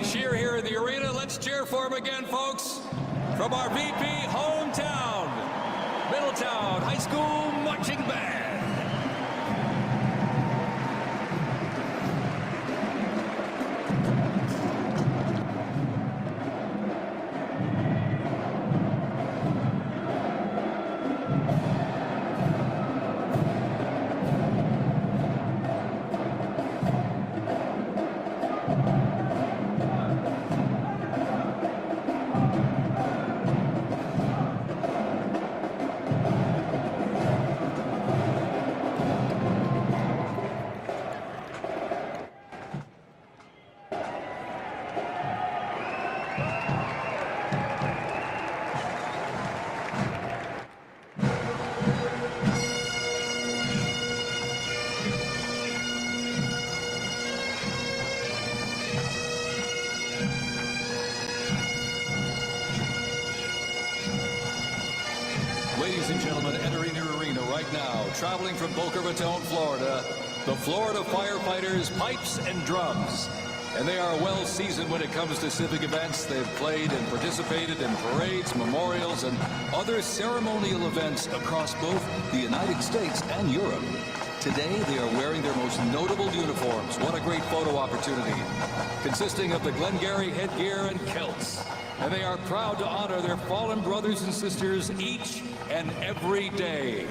they cheer here in the arena. Let's cheer for him again, folks. From our VP hometown, Middletown High School Marching Band. Ladies and gentlemen, entering the arena right now, traveling from Boca Raton, Florida, the Florida Firefighters Pipes and Drums. And they are well seasoned when it comes to civic events. They've played and participated in parades, memorials, and other ceremonial events across both the United States and Europe. Today, they are wearing their most notable uniforms. What a great photo opportunity. Consisting of the Glengarry headgear and kilts. And they are proud to honor their fallen brothers and sisters each and every day.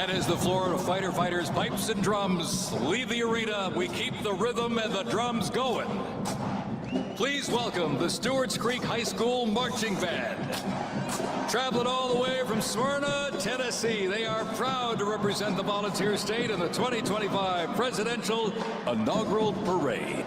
And as the Florida Firefighters Pipes and Drums leave the arena, we keep the rhythm and the drums going. Please welcome the Stewart's Creek High School Marching Band. Traveling all the way from Smyrna, Tennessee, they are proud to represent the Volunteer State in the 2025 Presidential Inaugural Parade.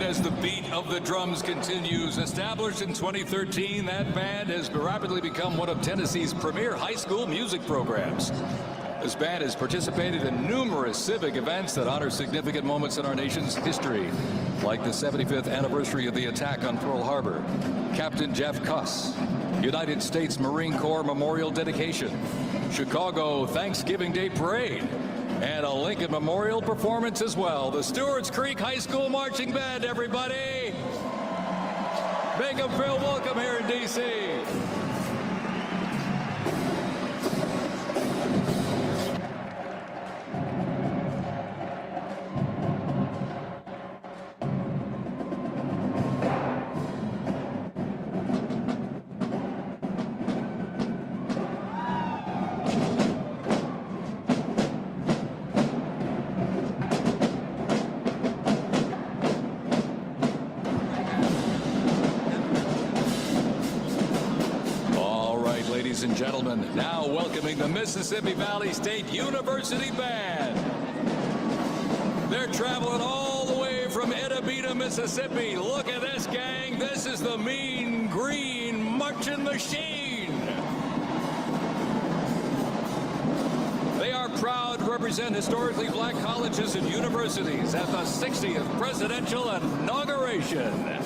as the beat of the drums continues. Established in 2013, that band has rapidly become one of Tennessee's premier high school music programs. This band has participated in numerous civic events that honor significant moments in our nation's history, like the 75th anniversary of the attack on Pearl Harbor, Captain Jeff Cuss, United States Marine Corps Memorial Dedication, Chicago Thanksgiving Day Parade, and a Lincoln Memorial performance as well. The Stewart's Creek High School Marching Band, everybody. Make them feel welcome here in D.C. Ladies and gentlemen, now welcoming the Mississippi Valley State University Band. They're traveling all the way from Edabita, Mississippi. Look at this, gang. This is the Mean Green Marching Machine. They are proud to represent historically black colleges and universities at the 60th Presidential Inauguration.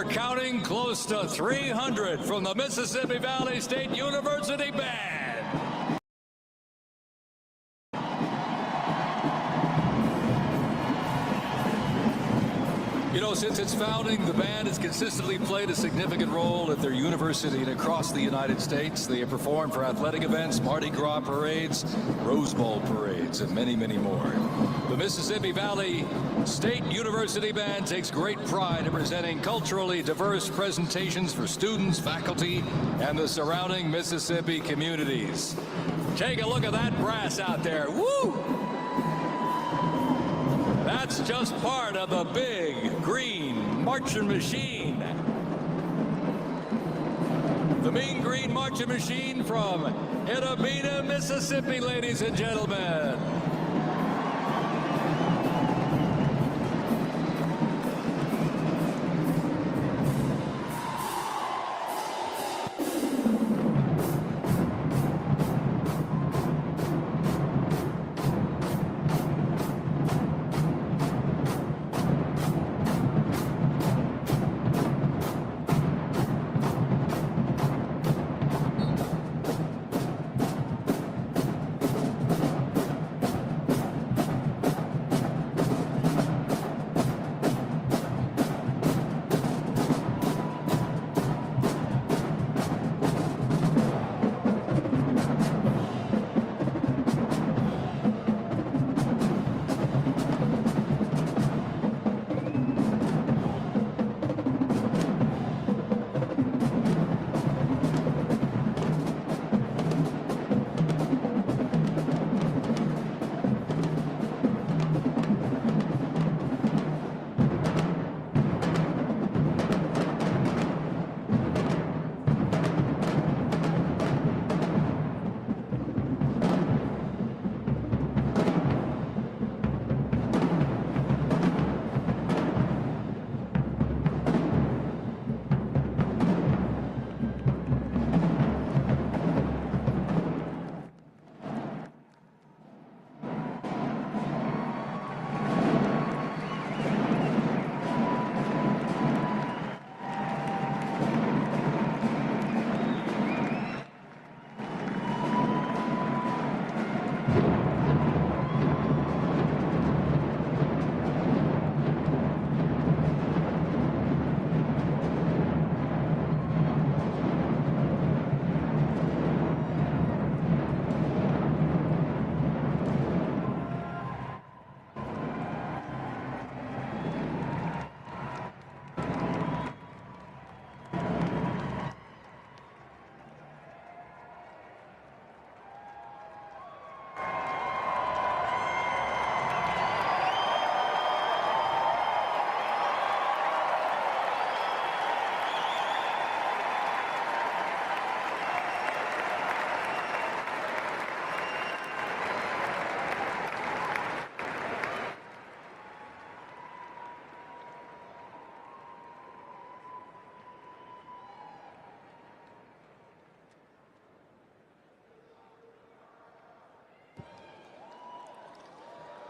we're counting close to 300 from the Mississippi Valley State University Band. You know, since its founding, the band has consistently played a significant role at their university and across the United States. They have performed for athletic events, Mardi Gras parades, Rose Bowl parades, and many, many more. The Mississippi Valley State University Band takes great pride in presenting culturally diverse presentations for students, faculty, and the surrounding Mississippi communities. Take a look at that brass out there. Woo! That's just part of the big green marching machine. The Mean Green Marching Machine from Inauguration, Mississippi, ladies and gentlemen.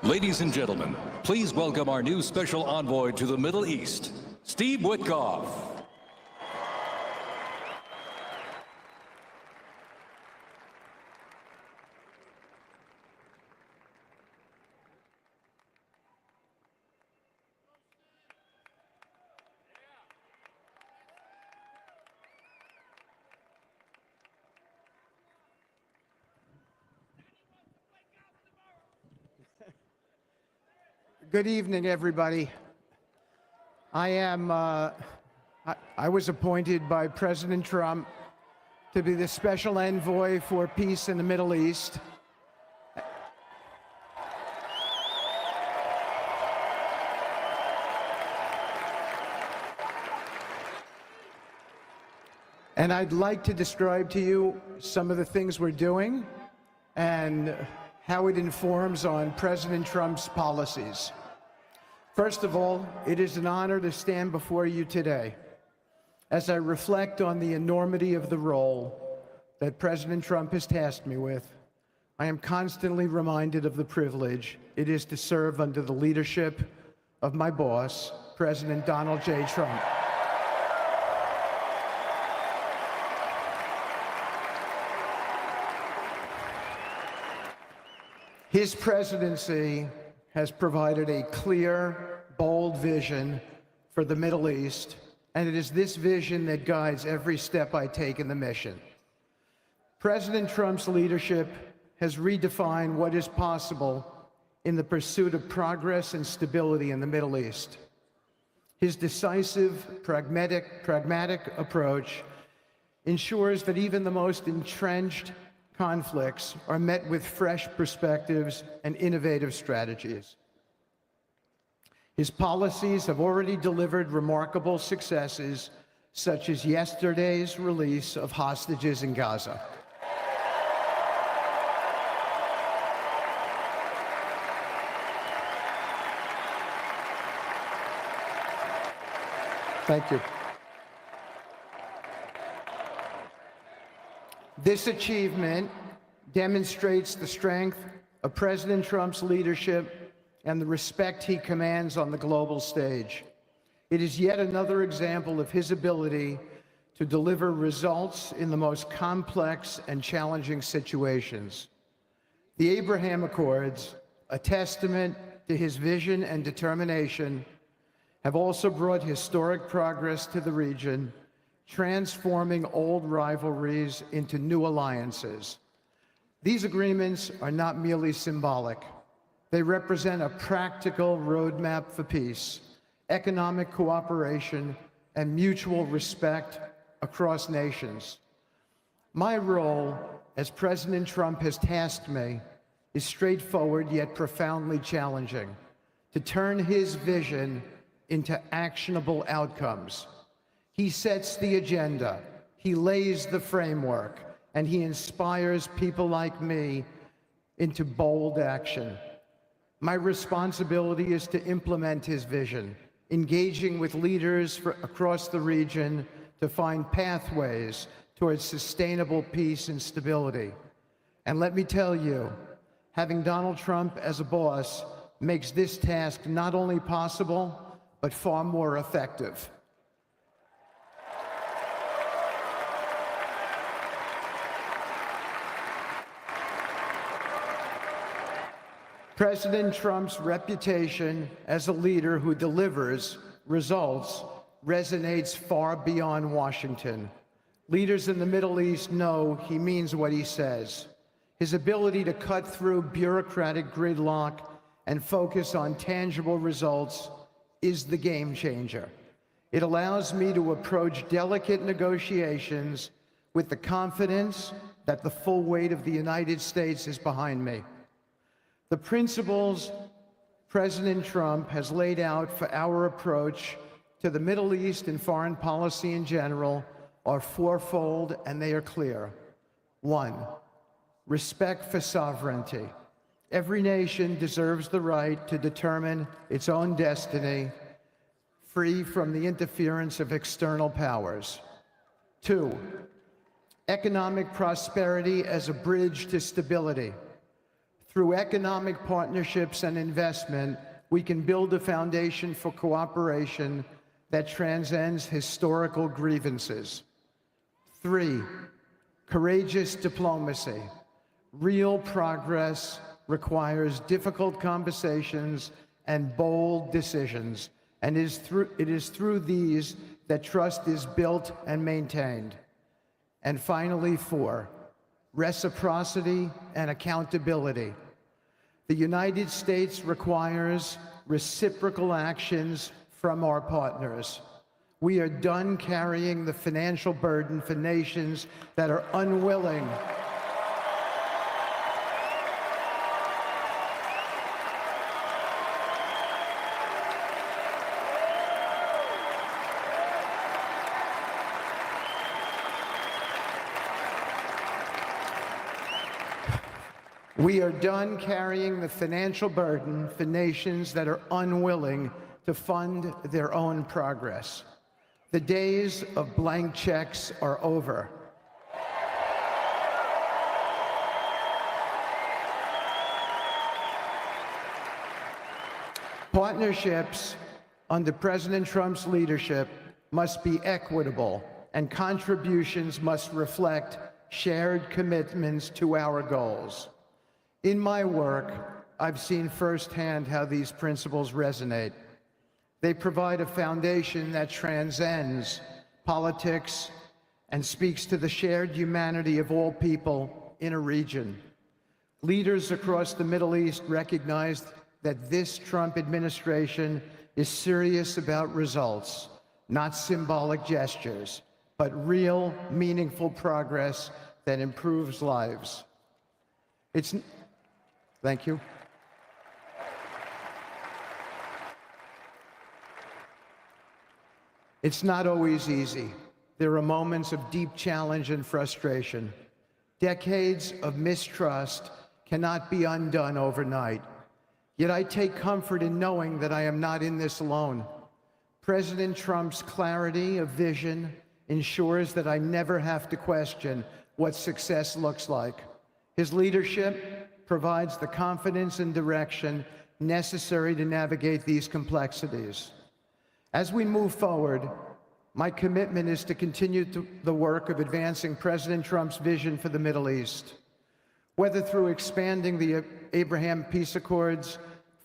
Ladies and gentlemen, please welcome our new special envoy to the Middle East, Steve Witkoff. Good evening, everybody. I was appointed by President Trump to be the special envoy for peace in the Middle East. And I'd like to describe to you some of the things we're doing and how it informs on President Trump's policies. First of all, it is an honor to stand before you today as I reflect on the enormity of the role that President Trump has tasked me with. I am constantly reminded of the privilege it is to serve under the leadership of my boss, President Donald J. Trump. His presidency has provided a clear, bold vision for the Middle East, and it is this vision that guides every step I take in the mission. President Trump's leadership has redefined what is possible in the pursuit of progress and stability in the Middle East. His decisive, pragmatic approach ensures that even the most entrenched conflicts are met with fresh perspectives and innovative strategies. His policies have already delivered remarkable successes, such as yesterday's release of hostages in Gaza. Thank you. This achievement demonstrates the strength of President Trump's leadership and the respect he commands on the global stage. It is yet another example of his ability to deliver results in the most complex and challenging situations. The Abraham Accords, a testament to his vision and determination, have also brought historic progress to the region, transforming old rivalries into new alliances. These agreements are not merely symbolic. They represent a practical roadmap for peace, economic cooperation, and mutual respect across nations. My role, as President Trump has tasked me, is straightforward yet profoundly challenging: to turn his vision into actionable outcomes. He sets the agenda, he lays the framework, and he inspires people like me into bold action. My responsibility is to implement his vision, engaging with leaders across the region to find pathways towards sustainable peace and stability. And let me tell you, having Donald Trump as a boss makes this task not only possible, but far more effective. President Trump's reputation as a leader who delivers results resonates far beyond Washington. Leaders in the Middle East know he means what he says. His ability to cut through bureaucratic gridlock and focus on tangible results is the game changer. It allows me to approach delicate negotiations with the confidence that the full weight of the United States is behind me. The principles President Trump has laid out for our approach to the Middle East and foreign policy in general are fourfold, and they are clear. 1, respect for sovereignty. Every nation deserves the right to determine its own destiny, free from the interference of external powers. 2, economic prosperity as a bridge to stability. Through economic partnerships and investment, we can build a foundation for cooperation that transcends historical grievances. 3, courageous diplomacy. Real progress requires difficult conversations and bold decisions, and it is through these that trust is built and maintained. And finally, 4, reciprocity and accountability. The United States requires reciprocal actions from our partners. We are done carrying the financial burden for nations that are unwilling We are done carrying the financial burden for nations that are unwilling to fund their own progress. The days of blank checks are over. Partnerships under President Trump's leadership must be equitable, and contributions must reflect shared commitments to our goals. In my work, I've seen firsthand how these principles resonate. They provide a foundation that transcends politics and speaks to the shared humanity of all people in a region. Leaders across the Middle East recognized that this Trump administration is serious about results, not symbolic gestures, but real, meaningful progress that improves lives. Thank you. It's not always easy. There are moments of deep challenge and frustration. Decades of mistrust cannot be undone overnight. Yet I take comfort in knowing that I am not in this alone. President Trump's clarity of vision ensures that I never have to question what success looks like. His leadership provides the confidence and direction necessary to navigate these complexities. As we move forward, my commitment is to continue the work of advancing President Trump's vision for the Middle East. Whether through expanding the Abraham Peace Accords,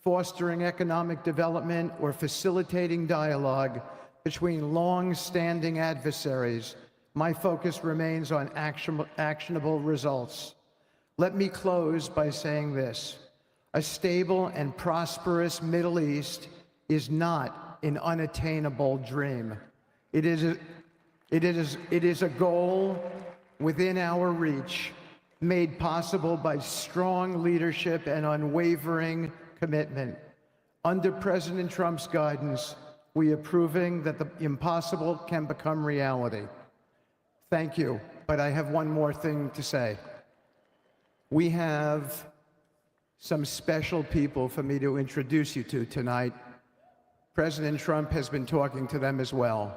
fostering economic development, or facilitating dialogue between long-standing adversaries, my focus remains on actionable results. Let me close by saying this: a stable and prosperous Middle East is not an unattainable dream. It is a goal within our reach, made possible by strong leadership and unwavering commitment. Under President Trump's guidance, we are proving that the impossible can become reality. Thank you, but I have one more thing to say. We have some special people for me to introduce you to tonight. President Trump has been talking to them as well.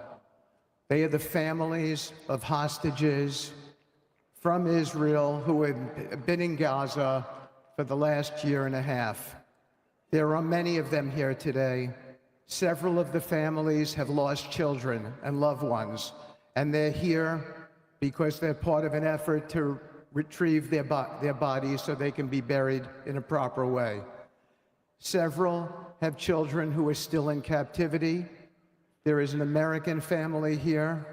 They are the families of hostages from Israel who have been in Gaza for the last year and a half. There are many of them here today. Several of the families have lost children and loved ones, and they're here because they're part of an effort to retrieve their bodies so they can be buried in a proper way. Several have children who are still in captivity. There is an American family here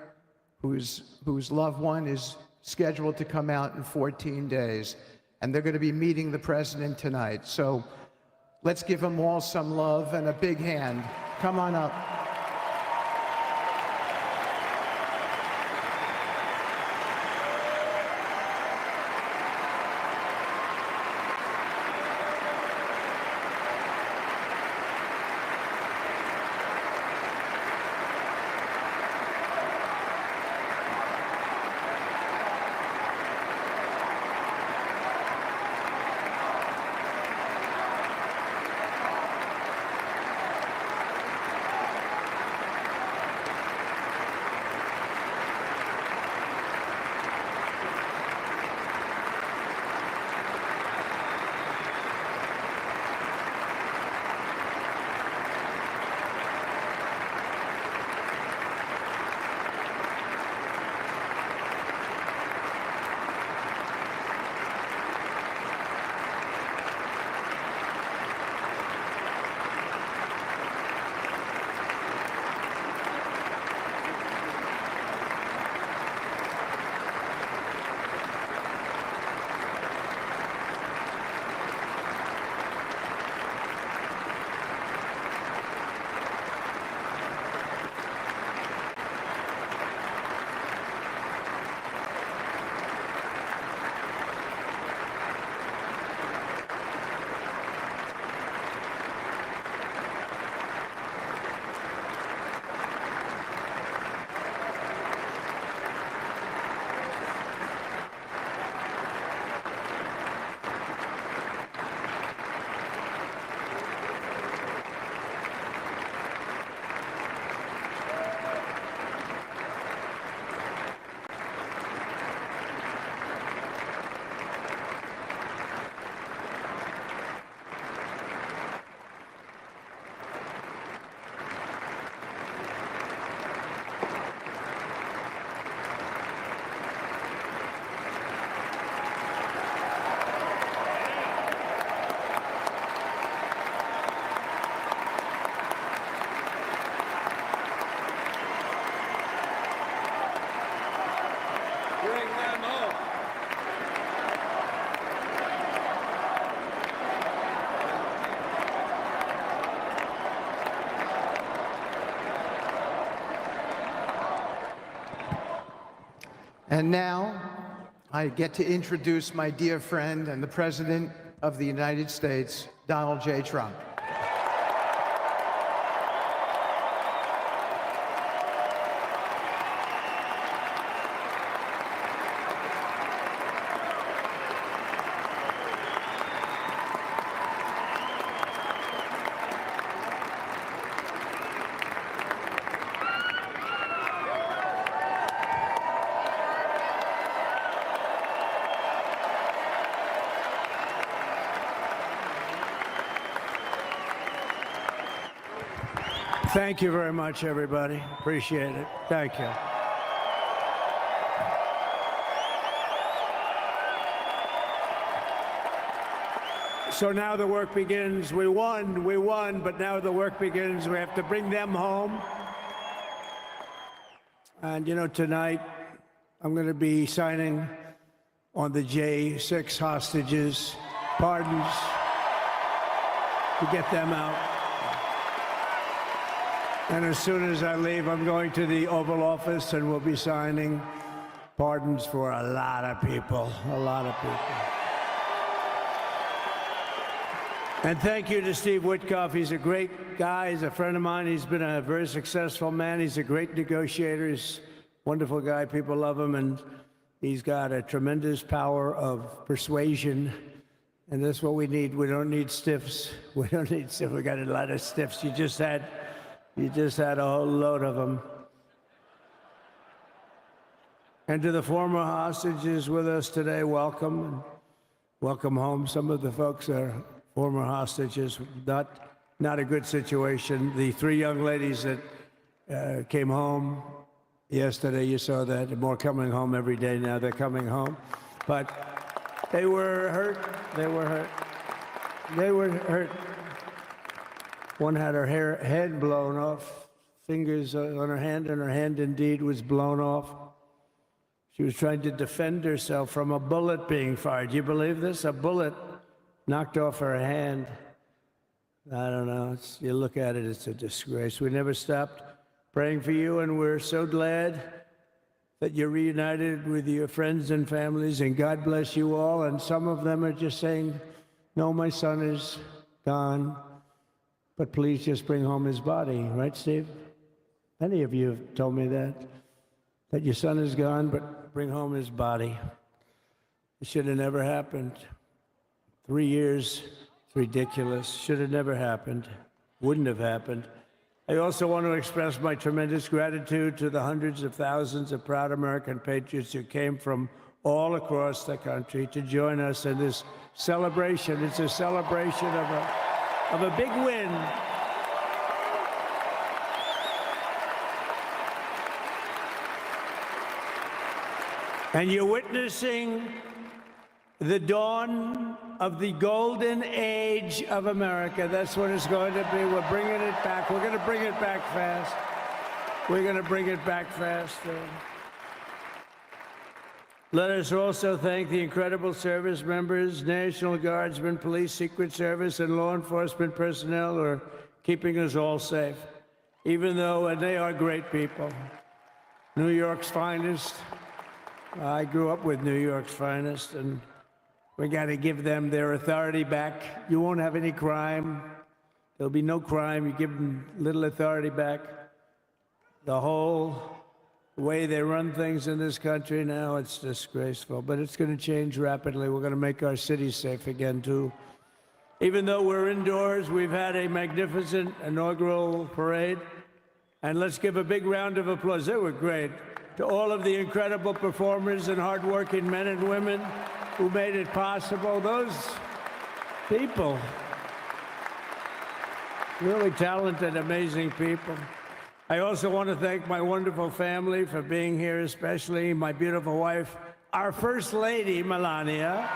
whose loved one is scheduled to come out in 14 days, and they're going to be meeting the president tonight. So let's give them all some love and a big hand. Come on up. bring them home. And now, I get to introduce my dear friend and the President of the United States, Donald J. Trump. Thank you very much, everybody. Appreciate it. Thank you. So now the work begins. We won, but now the work begins. We have to bring them home. And, you know, tonight I'm going to be signing on the J6 hostages, pardons, to get them out. And as soon as I leave, I'm going to the Oval Office and we'll be signing pardons for a lot of people, a lot of people. And thank you to Steve Witkoff. He's a great guy. He's a friend of mine. He's been a very successful man. He's a great negotiator. He's a wonderful guy. People love him. And he's got a tremendous power of persuasion. And that's what we need. We don't need stiffs. We don't need stiffs. We got a lot of stiffs. You just had a whole load of them. And to the former hostages with us today, welcome. Welcome home. Some of the folks are former hostages. Not a good situation. The three young ladies that came home yesterday, you saw that. They're more coming home every day now. They're coming home. But they were hurt. They were hurt. They were hurt. One had her head blown off, fingers on her hand, and her hand indeed was blown off. She was trying to defend herself from a bullet being fired. Do you believe this? A bullet knocked off her hand. I don't know. You look at it, it's a disgrace. We never stopped praying for you, and we're so glad that you're reunited with your friends and families, and God bless you all. And some of them are just saying, no, my son is gone. But please just bring home his body, right, Steve? Many of you have told me that your son is gone, but bring home his body. It should have never happened. 3 years, it's ridiculous. Should have never happened. Wouldn't have happened. I also want to express my tremendous gratitude to the hundreds of thousands of proud American patriots who came from all across the country to join us in this celebration. It's a celebration of a big win. And you're witnessing the dawn of the golden age of America. That's what it's going to be. We're bringing it back. We're going to bring it back fast. We're going to bring it back fast. Let us also thank the incredible service members, National Guardsmen, police, Secret Service, and law enforcement personnel who are keeping us all safe, even though, and they are great people. New York's finest. I grew up with New York's finest, and we got to give them their authority back. You won't have any crime. There'll be no crime. You give them little authority back. The whole way they run things in this country now, it's disgraceful. But it's going to change rapidly. We're going to make our cities safe again, too. Even though we're indoors, we've had a magnificent inaugural parade. And let's give a big round of applause. They were great. To all of the incredible performers and hardworking men and women who made it possible. Those people, really talented, amazing people. I also want to thank my wonderful family for being here, especially my beautiful wife, our First Lady, Melania.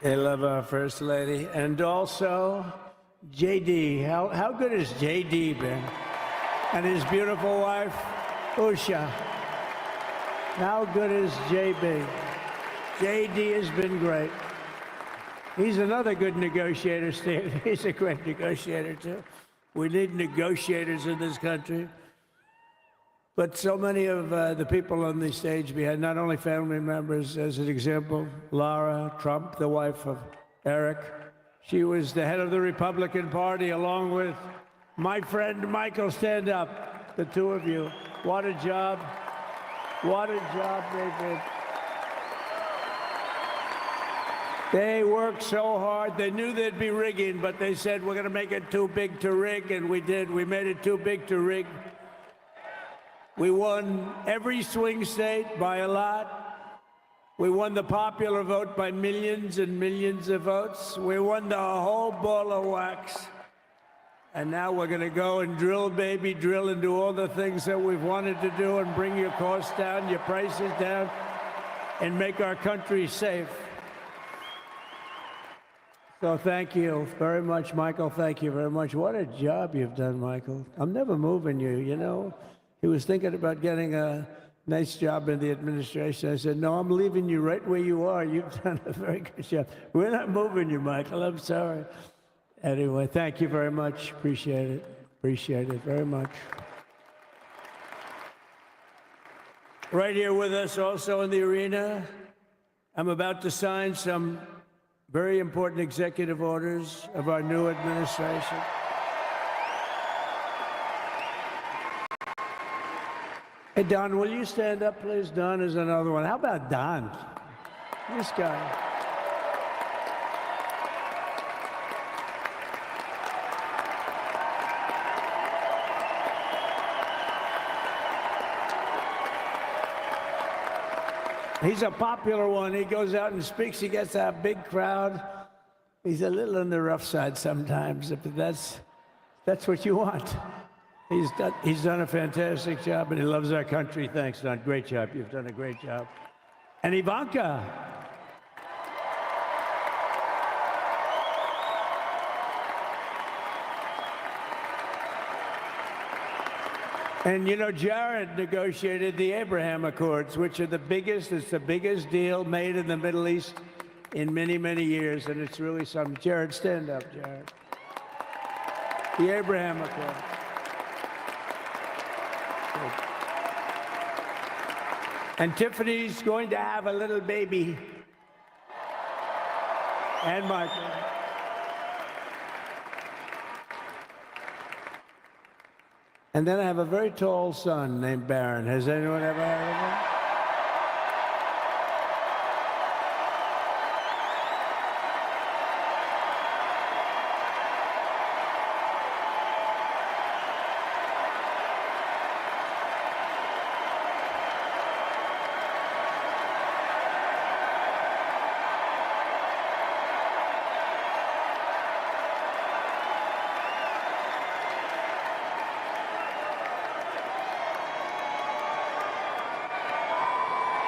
They love our First Lady. And also, JD. How good has JD been? And his beautiful wife, Usha. How good is JB? JD has been great. He's another good negotiator, Steve. He's a great negotiator, too. We need negotiators in this country. But so many of the people on the stage behind, not only family members, as an example, Lara Trump, the wife of Eric. She was the head of the Republican Party, along with my friend Michael. Stand up, the two of you. What a job. What a job they did. They worked so hard. They knew they'd be rigging, but they said, we're going to make it too big to rig, and we did. We made it too big to rig. We won every swing state by a lot. We won the popular vote by millions and millions of votes. We won the whole ball of wax. And now we're going to go and drill, baby, drill, and do all the things that we've wanted to do and bring your costs down, your prices down, and make our country safe. So thank you very much, Michael. Thank you very much. What a job you've done, Michael. I'm never moving you, you know. He was thinking about getting a nice job in the administration. I said, no, I'm leaving you right where you are. You've done a very good job. We're not moving you, Michael. I'm sorry. Anyway, thank you very much. Appreciate it. Appreciate it very much. Right here with us also in the arena, I'm about to sign some very important executive orders of our new administration. Hey, Don, will you stand up, please? Don is another one. How about Don? This guy. He's a popular one. He goes out and speaks. He gets a big crowd. He's a little on the rough side sometimes, but that's what you want. He's done a fantastic job, and he loves our country. Thanks, Don. Great job. You've done a great job. And Ivanka. And, you know, Jared negotiated the Abraham Accords, which are the biggest deal made in the Middle East in many, many years, and it's really something. Jared, stand up, Jared. The Abraham Accords. And Tiffany's going to have a little baby. And Michael. And then I have a very tall son named Barron. Has anyone ever heard of him?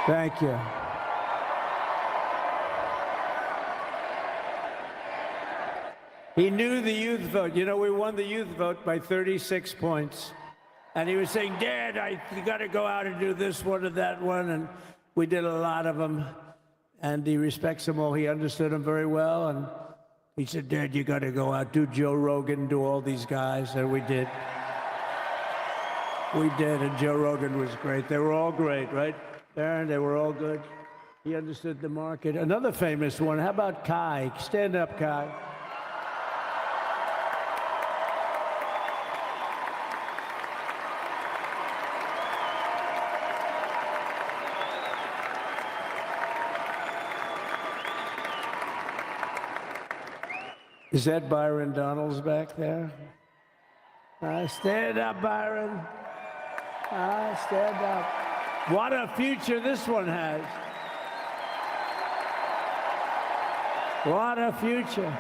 Thank you. He knew the youth vote. You know, we won the youth vote by 36 points. And he was saying, Dad, you got to go out and do this one or that one. And we did a lot of them. And he respects them all. He understood them very well. And he said, Dad, you got to go out, do Joe Rogan, do all these guys. And we did. We did. And Joe Rogan was great. They were all great, right? Aaron, they were all good. He understood the market. Another famous one, how about Kai? Stand up, Kai. Is that Byron Donalds back there? Stand up, Byron. Stand up. What a future this one has. What a future.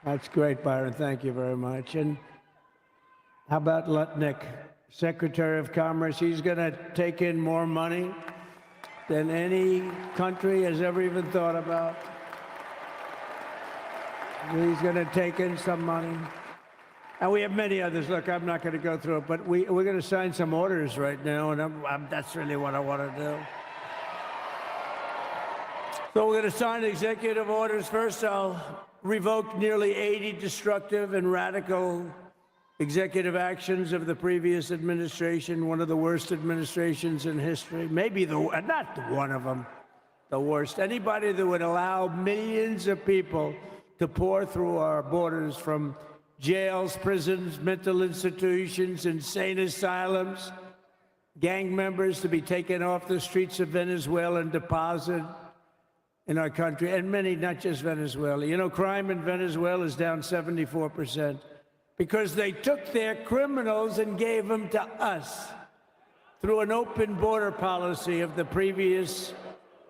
That's great, Byron. Thank you very much. And how about Lutnick, Secretary of Commerce? He's going to take in more money than any country has ever even thought about. He's going to take in some money. And we have many others. Look, I'm not going to go through it, but we're going to sign some orders right now, and that's really what I want to do. So we're going to sign executive orders. First, I'll revoke nearly 80 destructive and radical executive actions of the previous administration, one of the worst administrations in history. Maybe not one of them, the worst. Anybody that would allow millions of people to pour through our borders from jails, prisons, mental institutions, insane asylums, gang members to be taken off the streets of Venezuela and deposited in our country, and many, not just Venezuela. You know, crime in Venezuela is down 74% because they took their criminals and gave them to us through an open border policy of the previous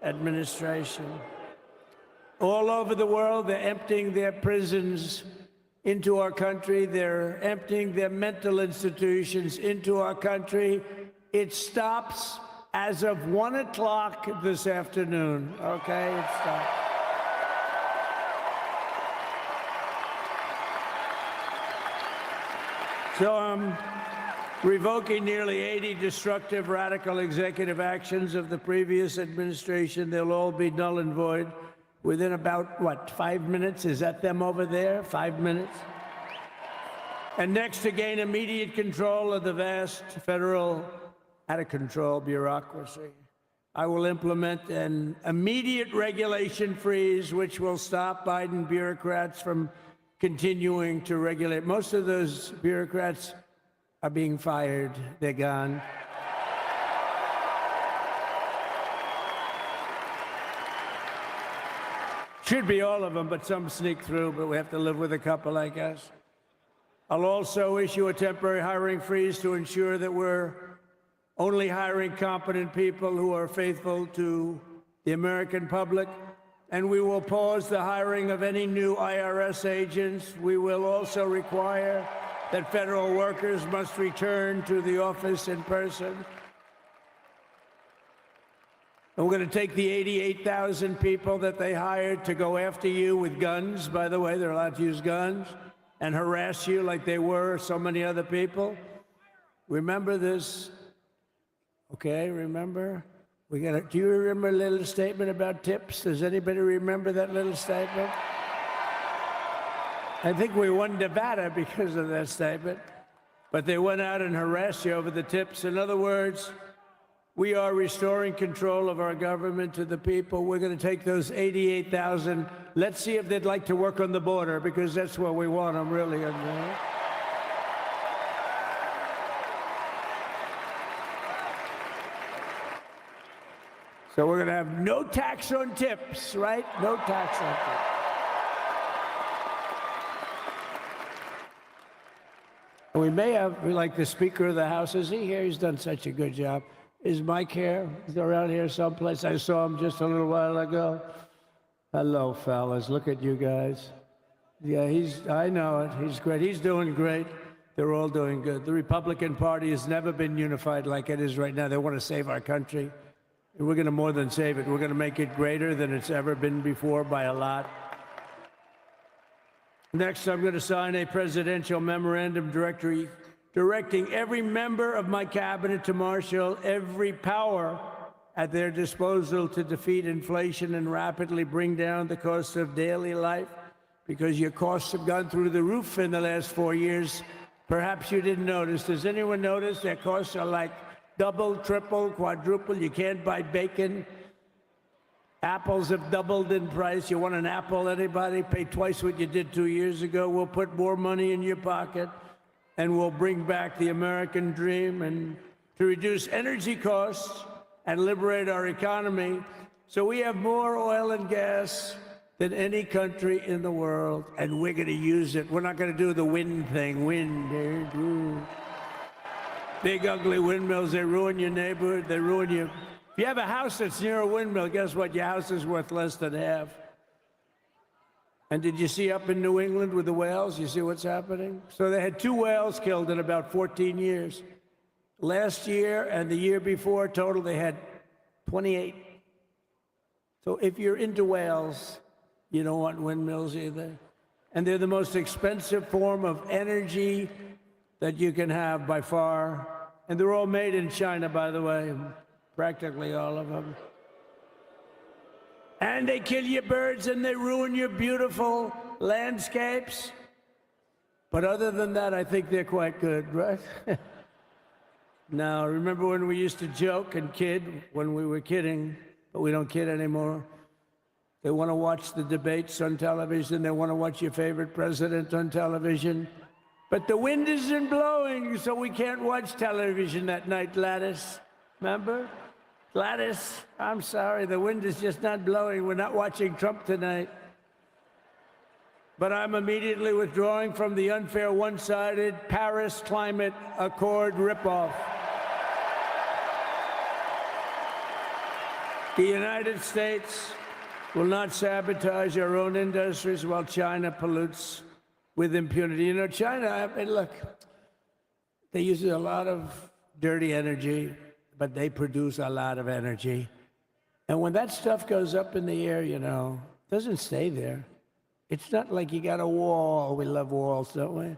administration. All over the world, they're emptying their prisons into our country. They're emptying their mental institutions into our country. It stops as of 1 o'clock this afternoon, okay? It stops. So I'm revoking nearly 80 destructive, radical executive actions of the previous administration. They'll all be null and void within about, what, 5 minutes? Is that them over there? 5 minutes? And next, to gain immediate control of the vast federal, out-of-control bureaucracy, I will implement an immediate regulation freeze, which will stop Biden bureaucrats from continuing to regulate. Most of those bureaucrats are being fired. They're gone. Should be all of them, but some sneak through, but we have to live with a couple, I guess. I'll also issue a temporary hiring freeze to ensure that we're only hiring competent people who are faithful to the American public. And we will pause the hiring of any new IRS agents. We will also require that federal workers must return to the office in person. And we're going to take the 88,000 people that they hired to go after you with guns. By the way, they're allowed to use guns and harass you like they were so many other people. Remember this? Okay, remember? Do you remember a little statement about tips? Does anybody remember that little statement? I think we won Nevada because of that statement. But they went out and harassed you over the tips. In other words, we are restoring control of our government to the people. We're going to take those 88,000. Let's see if they'd like to work on the border, because that's where we want them, really. So we're going to have no tax on tips, right? No tax on tips. And we may have, like the Speaker of the House, is he here? He's done such a good job. Is Mike here? He's around here someplace. I saw him just a little while ago. Hello, fellas. Look at you guys. Yeah, I know it. He's great. He's doing great. They're all doing good. The Republican Party has never been unified like it is right now. They want to save our country. And we're going to more than save it. We're going to make it greater than it's ever been before by a lot. Next, I'm going to sign a presidential memorandum directing every member of my cabinet to marshal every power at their disposal to defeat inflation and rapidly bring down the cost of daily life, because your costs have gone through the roof in the last 4 years. Perhaps you didn't notice. Does anyone notice their costs are like double, triple, quadruple? You can't buy bacon. Apples have doubled in price. You want an apple, anybody? Pay twice what you did 2 years ago. We'll put more money in your pocket, and we'll bring back the American dream and to reduce energy costs and liberate our economy. So we have more oil and gas than any country in the world, and we're going to use it. We're not going to do the wind thing. Wind. Big, ugly windmills, they ruin your neighborhood. They ruin you. If you have a house that's near a windmill, guess what? Your house is worth less than half. And did you see up in New England with the whales? You see what's happening? So they had 2 whales killed in about 14 years. Last year and the year before, total, they had 28. So if you're into whales, you don't want windmills either. And they're the most expensive form of energy that you can have by far. And they're all made in China, by the way, practically all of them. And they kill your birds and they ruin your beautiful landscapes. But other than that, I think they're quite good, right? Now, remember when we used to joke and kid when we were kidding, but we don't kid anymore? They want to watch the debates on television. They want to watch your favorite president on television. But the wind isn't blowing, so we can't watch television that night, Gladys. Remember? Gladys, I'm sorry, the wind is just not blowing. We're not watching Trump tonight. But I'm immediately withdrawing from the unfair, one-sided Paris Climate Accord ripoff. The United States will not sabotage our own industries while China pollutes with impunity. You know, China, I mean, look, they use a lot of dirty energy, but they produce a lot of energy. And when that stuff goes up in the air, you know, it doesn't stay there. It's not like you got a wall. We love walls, don't we?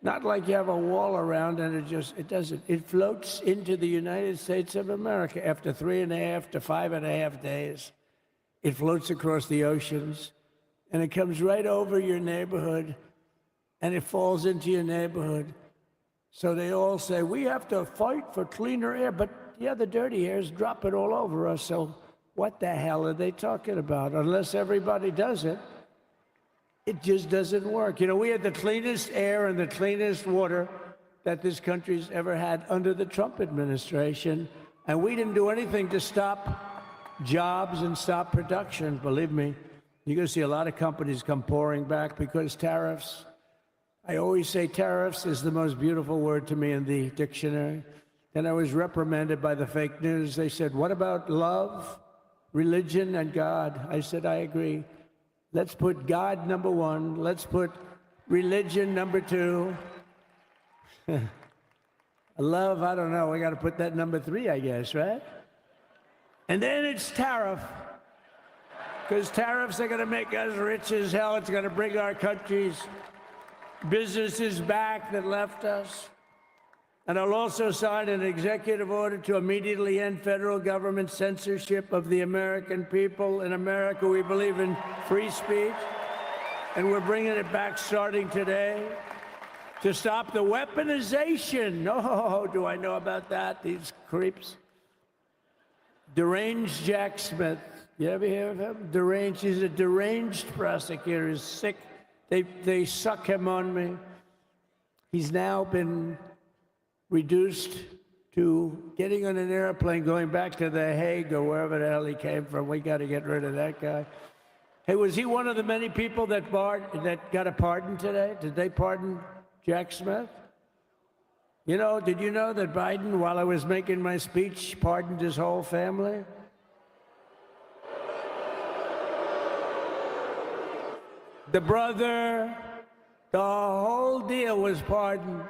Not like you have a wall around and it doesn't. It floats into the United States of America after 3.5 to 5.5 days. It floats across the oceans and it comes right over your neighborhood and it falls into your neighborhood. So they all say, we have to fight for cleaner air, but yeah, the dirty air is dropping all over us. So what the hell are they talking about? Unless everybody does it, it just doesn't work. You know, we had the cleanest air and the cleanest water that this country's ever had under the Trump administration, and we didn't do anything to stop jobs and stop production. Believe me, you're going to see a lot of companies come pouring back because tariffs. I always say tariffs is the most beautiful word to me in the dictionary. And I was reprimanded by the fake news. They said, what about love, religion, and God? I said, I agree. Let's put God number one. Let's put religion number two. Love, I don't know. We got to put that number 3, I guess, right? And then it's tariff. Because tariffs are going to make us rich as hell. It's going to bring our country's businesses back that left us. And I'll also sign an executive order to immediately end federal government censorship of the American people. In America, we believe in free speech, and we're bringing it back starting today to stop the weaponization. Oh, do I know about that? These creeps. Deranged Jack Smith. You ever hear of him? Deranged. He's a deranged prosecutor. He's sick. They suck him on me. He's now been reduced to getting on an airplane, going back to The Hague or wherever the hell he came from. We got to get rid of that guy. Hey, was he one of the many people that got a pardon today? Did they pardon Jack Smith? You know, did you know that Biden, while I was making my speech, pardoned his whole family? The brother, the whole deal was pardoned.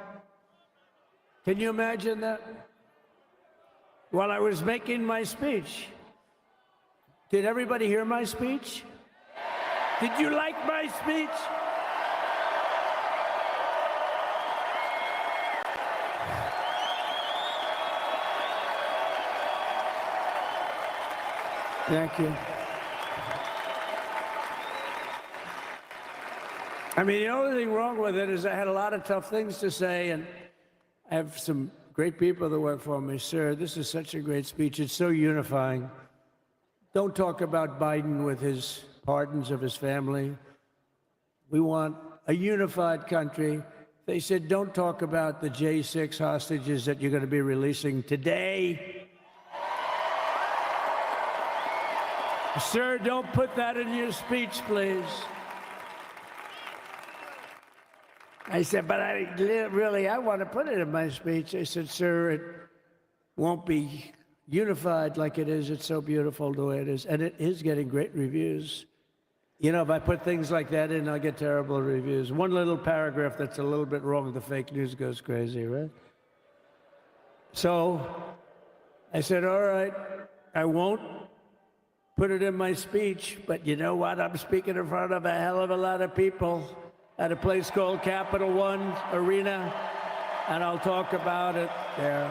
Can you imagine that? While I was making my speech. Did everybody hear my speech? Did you like my speech? Thank you. I mean, the only thing wrong with it is I had a lot of tough things to say, and I have some great people that work for me. Sir, this is such a great speech. It's so unifying. Don't talk about Biden with his pardons of his family. We want a unified country. They said, don't talk about the J6 hostages that you're going to be releasing today. Sir, don't put that in your speech, please. I said, but I want to put it in my speech. They said, sir, it won't be unified like it is. It's so beautiful the way it is. And it is getting great reviews. You know, if I put things like that in, I'll get terrible reviews. One little paragraph that's a little bit wrong, the fake news goes crazy, right? So I said, all right, I won't put it in my speech, but you know what? I'm speaking in front of a hell of a lot of people at a place called Capital One Arena, and I'll talk about it there.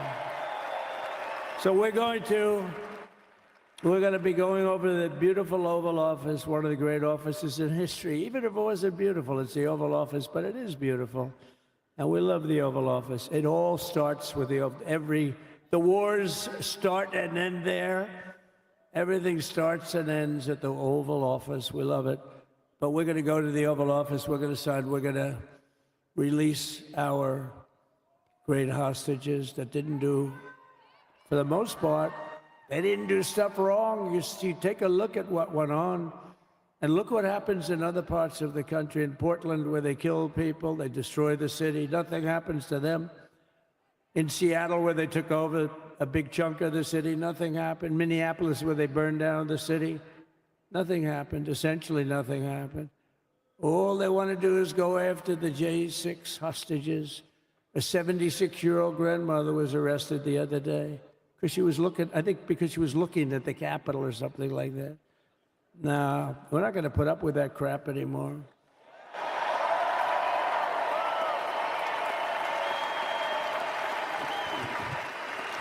So we're going to be going over the beautiful Oval Office, one of the great offices in history. Even if it wasn't beautiful, it's the Oval Office, but it is beautiful. And we love the Oval Office. It all starts with the wars start and end there. Everything starts and ends at the Oval Office. We love it. But we're going to go to the Oval Office. We're going to release our great hostages that didn't do, for the most part, they didn't do stuff wrong. You take a look at what went on, and look what happens in other parts of the country. In Portland, where they kill people, they destroy the city. Nothing happens to them. In Seattle, where they took over a big chunk of the city, nothing happened. Minneapolis, where they burned down the city, nothing happened. Essentially, nothing happened. All they want to do is go after the J6 hostages. A 76-year-old grandmother was arrested the other day because she was looking, I think because she was looking at the Capitol or something like that. No, we're not going to put up with that crap anymore.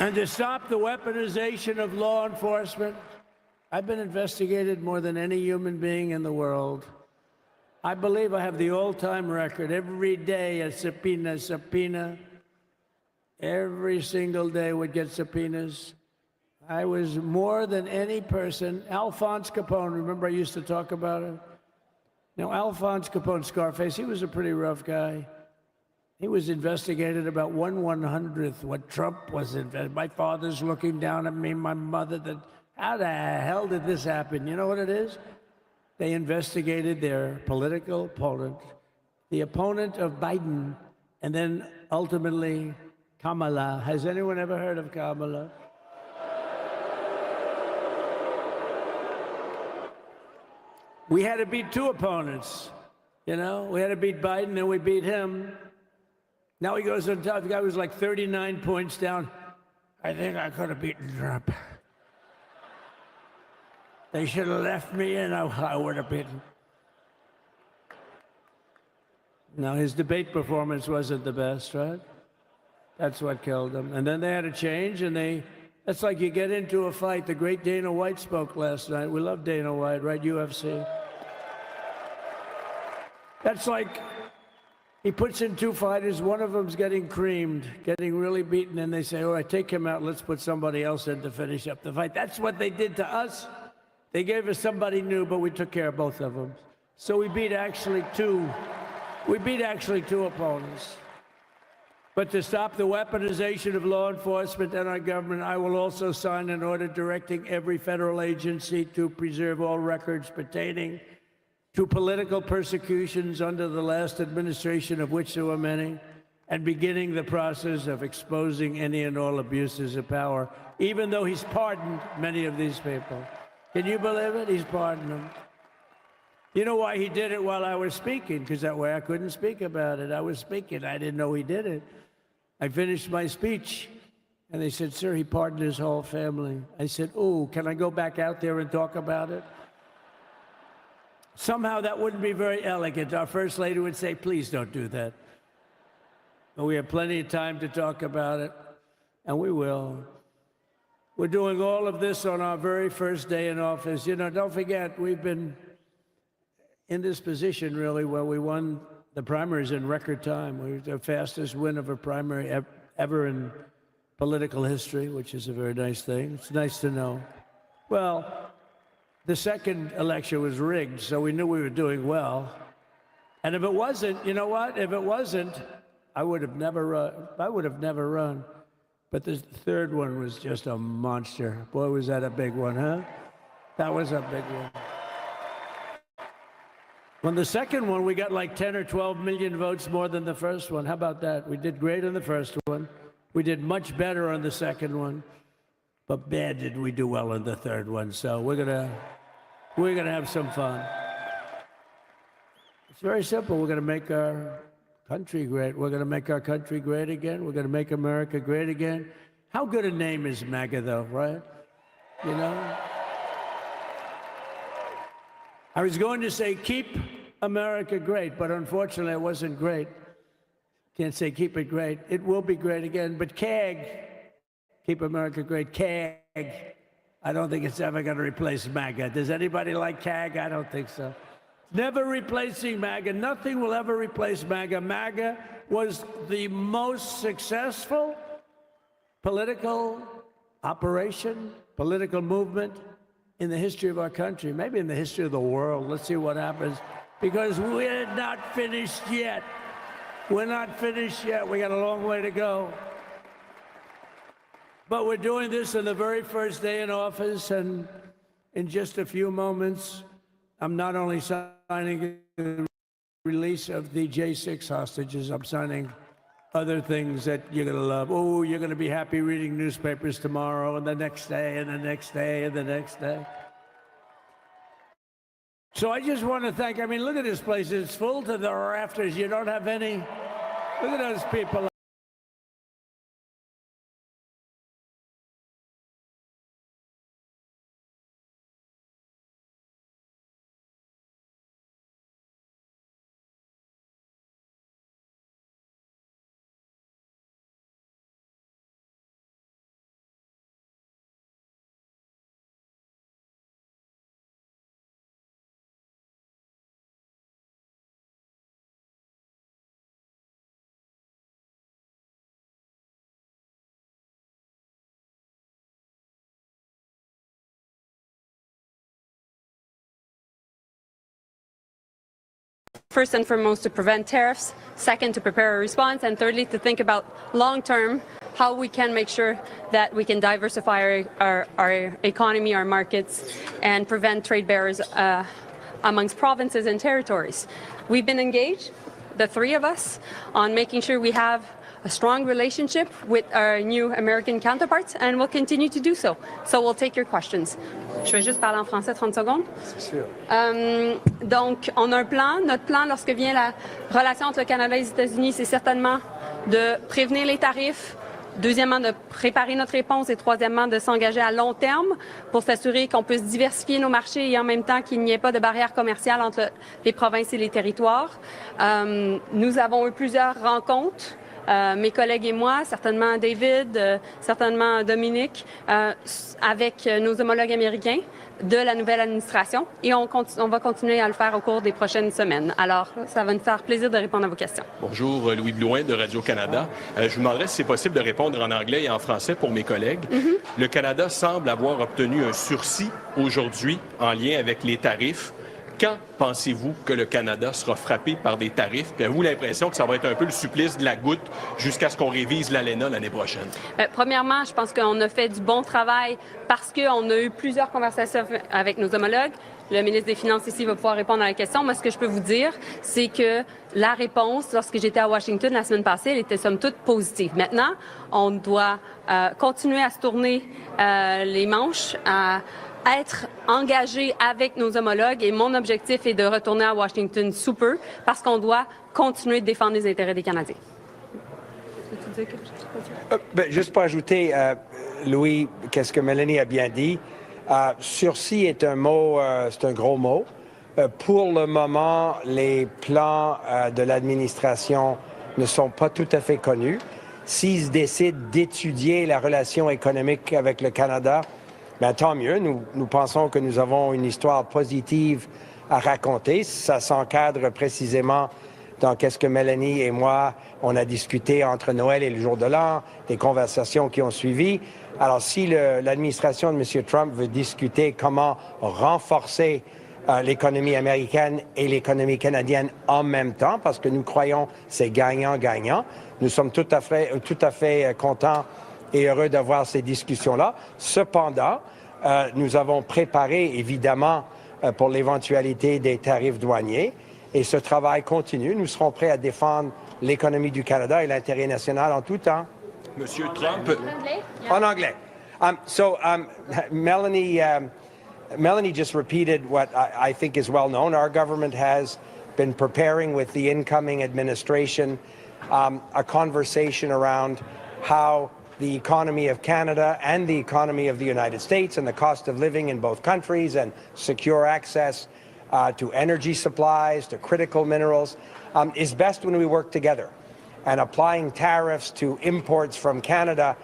And to stop the weaponization of law enforcement, I've been investigated more than any human being in the world. I believe I have the all-time record. Every day a subpoena. Every single day would get subpoenas. I was more than any person. Alphonse Capone, remember I used to talk about it? Now, Alphonse Capone, Scarface, he was a pretty rough guy. He was investigated about 1/100th what Trump was investigated. My father's looking down at me, my mother, how the hell did this happen? You know what it is? They investigated their political opponent, the opponent of Biden, and then ultimately Kamala. Has anyone ever heard of Kamala? We had to beat two opponents, you know? We had to beat Biden, then we beat him. Now he goes on top. The guy was like 39 points down. I think I could have beaten Trump. They should have left me and I would have beaten. No, his debate performance wasn't the best, right? That's what killed him. And then they had to change, and that's like you get into a fight. The great Dana White spoke last night. We love Dana White, right? UFC. That's like he puts in two fighters, one of them's getting creamed, getting really beaten, and they say, all right, take him out, let's put somebody else in to finish up the fight. That's what they did to us. They gave us somebody new, but we took care of both of them. So we beat actually two opponents. But to stop the weaponization of law enforcement and our government, I will also sign an order directing every federal agency to preserve all records pertaining to political persecutions under the last administration, of which there were many, and beginning the process of exposing any and all abuses of power, even though he's pardoned many of these people. Can you believe it? He's pardoned them. You know why he did it while I was speaking? Because that way I couldn't speak about it. I was speaking. I didn't know he did it. I finished my speech, and they said, sir, he pardoned his whole family. I said, oh, can I go back out there and talk about it? Somehow that wouldn't be very elegant. Our First Lady would say, please don't do that. But we have plenty of time to talk about it, and we will. We're doing all of this on our very first day in office. You know, don't forget, we've been in this position, really, where we won the primaries in record time. We were the fastest win of a primary ever in political history, which is a very nice thing. It's nice to know. Well, the second election was rigged, so we knew we were doing well. And if it wasn't, you know what? If it wasn't, I would have never run. But the third one was just a monster. Boy, was that a big one, huh? That was a big one. On the second one, we got like 10 or 12 million votes more than the first one. How about that? We did great on the first one. We did much better on the second one. But man, did we do well on the third one. So we're gonna have some fun. It's very simple. We're gonna make our country great. We're gonna make our country great again. We're gonna make America great again. How good a name is MAGA, though, right? You know? I was going to say, keep America great, but unfortunately it wasn't great. Can't say keep it great. It will be great again, but CAG, keep America great, CAG, I don't think it's ever going to replace MAGA. Does anybody like CAG? I don't think so. Never replacing MAGA. Nothing will ever replace MAGA. MAGA was the most successful political operation, political movement in the history of our country, maybe in the history of the world. Let's see what happens, because we're not finished yet. We're not finished yet. We got a long way to go. But we're doing this on the very first day in office, and in just a few moments, I'm not only signing the release of the J6 hostages, I'm signing other things that you're going to love. Oh, you're going to be happy reading newspapers tomorrow and the next day and the next day and the next day. So I just want to thank, I mean, look at this place. It's full to the rafters. You don't have any. Look at those people. First and foremost, to prevent tariffs, second, to prepare a response, and thirdly, to think about long-term how we can make sure that we can diversify our economy, our markets, and prevent trade barriers amongst provinces and territories. We've been engaged, the three of us, on making sure we have a strong relationship with our new American counterparts, and we'll continue to do so. So we'll take your questions. Je vais juste parler en français 30 secondes. C'est sûr. Donc, on a un plan. Notre plan, lorsque vient la relation entre le Canada et les États-Unis, c'est certainement de prévenir les tarifs, deuxièmement, de préparer notre réponse et troisièmement, de s'engager à long terme pour s'assurer qu'on puisse diversifier nos marchés et en même temps qu'il n'y ait pas de barrières commerciales entre les provinces et les territoires. Nous avons eu plusieurs rencontres. Mes collègues et moi, certainement David, certainement Dominique, avec nos homologues américains de la nouvelle administration, et on va continuer à le faire au cours des prochaines semaines. Alors, ça va nous faire plaisir de répondre à vos questions. Bonjour, Louis Blouin de Radio-Canada. Je vous demanderais si c'est possible de répondre en anglais et en français pour mes collègues. Le Canada semble avoir obtenu un sursis aujourd'hui en lien avec les tarifs. Quand pensez-vous que le Canada sera frappé par des tarifs? Puis avez-vous l'impression que ça va être un peu le supplice de la goutte jusqu'à ce qu'on révise l'ALENA l'année prochaine? Premièrement, je pense qu'on a fait du bon travail parce qu'on a eu plusieurs conversations avec nos homologues. Le ministre des Finances ici va pouvoir répondre à la question. Moi, ce que je peux vous dire, c'est que la réponse, lorsque j'étais à Washington la semaine passée, elle était somme toute positive. Maintenant, on doit continuer à se tourner les manches, à être engagé avec nos homologues, et mon objectif est de retourner à Washington sous peu parce qu'on doit continuer de défendre les intérêts des Canadiens. Juste pour ajouter, Louis, qu'est-ce que Mélanie a bien dit. Sursis est un mot, c'est un gros mot. Pour le moment, les plans de l'administration ne sont pas tout à fait connus. S'ils décident d'étudier la relation économique avec le Canada, bien, tant mieux. Nous pensons que nous avons une histoire positive à raconter. Ça s'encadre précisément dans qu'est-ce que Mélanie et moi, on a discuté entre Noël et le jour de l'an, des conversations qui ont suivi. Alors, si l'administration de M. Trump veut discuter comment renforcer l'économie américaine et l'économie canadienne en même temps, parce que nous croyons que c'est gagnant-gagnant, nous sommes tout à fait contents et heureux d'avoir ces discussions-là. Cependant, nous avons préparé, évidemment, pour l'éventualité des tarifs douaniers, et ce travail continue. Nous serons prêts à défendre l'économie du Canada et l'intérêt national en tout temps. Monsieur Trump. En anglais. Melanie just repeated what I think is well known. Our government has been preparing with the incoming administration a conversation around how the economy of Canada and the economy of the United States and the cost of living in both countries and secure access to energy supplies, to critical minerals, is best when we work together. And applying tariffs to imports from Canada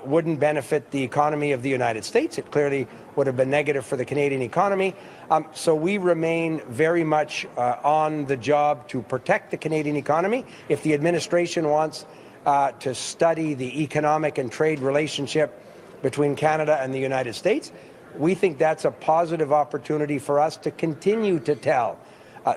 wouldn't benefit the economy of the United States. It clearly would have been negative for the Canadian economy. So we remain very much on the job to protect the Canadian economy. If the administration wants to study the economic and trade relationship between Canada and the United States, we think that's a positive opportunity for us to continue to tell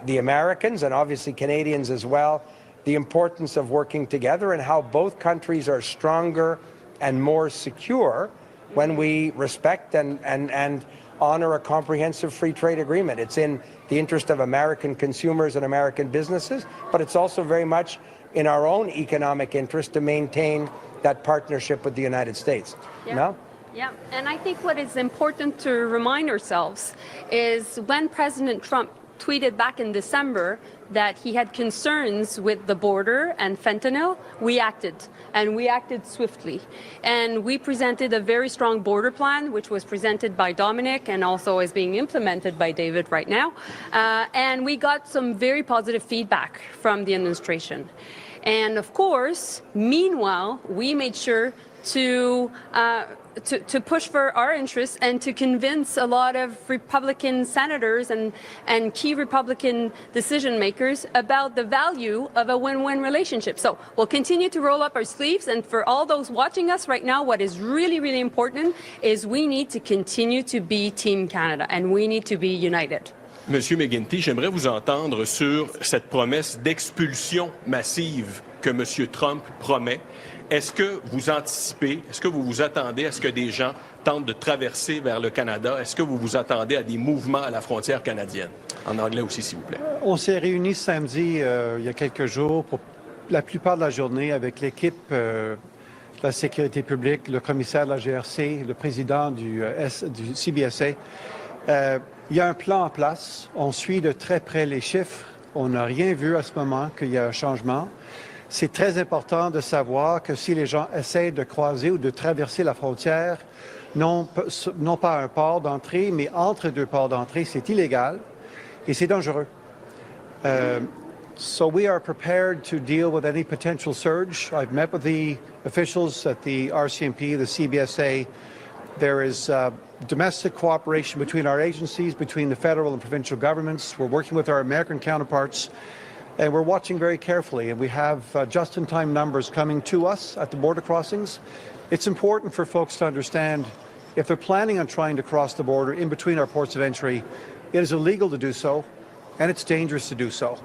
the Americans, and obviously Canadians as well, the importance of working together and how both countries are stronger and more secure when we respect and honor a comprehensive free trade agreement. It's in the interest of American consumers and American businesses, but it's also very much in our own economic interest to maintain that partnership with the United States. Yeah. No? Yeah, and I think what is important to remind ourselves is when President Trump tweeted back in December that he had concerns with the border and fentanyl, we acted, and we acted swiftly. And we presented a very strong border plan, which was presented by Dominic and also is being implemented by David right now. And we got some very positive feedback from the administration. And of course, meanwhile, we made sure to push for our interests and to convince a lot of Republican senators and key Republican decision makers about the value of a win-win relationship. So we'll continue to roll up our sleeves, and for all those watching us right now, what is really, really important is we need to continue to be Team Canada and we need to be united. Monsieur McGuinty, j'aimerais vous entendre sur cette promesse d'expulsion massive que Monsieur Trump promet. Est-ce que vous anticipez, est-ce que vous vous attendez à ce que des gens tentent de traverser vers le Canada? Est-ce que vous vous attendez à des mouvements à la frontière canadienne? En anglais aussi, s'il vous plaît. On s'est réunis samedi, il y a quelques jours, pour la plupart de la journée avec l'équipe de la sécurité publique, le commissaire de la GRC, le président du CBSA. Il y a un plan en place. On suit de très près les chiffres. On n'a rien vu à ce moment qu'il y a un changement. C'est très important de savoir que si les gens essaient de croiser ou de traverser la frontière, non pas un port d'entrée, mais entre deux ports d'entrée, c'est illégal et c'est dangereux. So we are prepared to deal with any potential surge. I've met with the officials at the RCMP, the CBSA. There is domestic cooperation between our agencies, between the federal and provincial governments. We're working with our American counterparts. And we're watching very carefully, and we have just-in-time numbers coming to us at the border crossings. It's important for folks to understand if they're planning on trying to cross the border in between our ports of entry, it is illegal to do so, and it's dangerous to do so.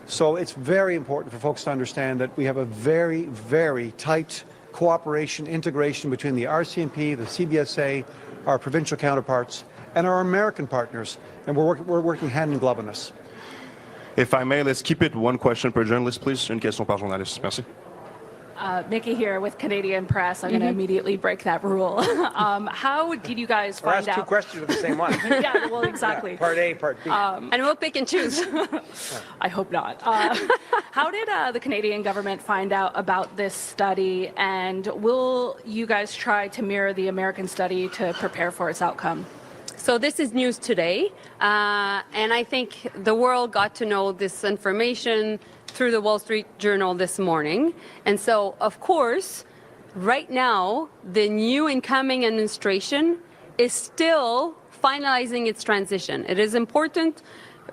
So it's very important for folks to understand that we have a very, very tight cooperation, integration between the RCMP, the CBSA, our provincial counterparts, and our American partners, and we're working hand in glove on this. If I may, let's keep it one question per journalist, please. Une question par journaliste. Merci. Nikki here with Canadian Press. I'm going to immediately break that rule. How did you guys find out? Ask two questions with the same one. Yeah, well, exactly. Part A, part B. And we'll pick and choose. I hope not. How did the Canadian government find out about this study, and will you guys try to mirror the American study to prepare for its outcome? So this is news today, and I think the world got to know this information through the Wall Street Journal this morning. And so, of course, right now, the new incoming administration is still finalizing its transition. It is important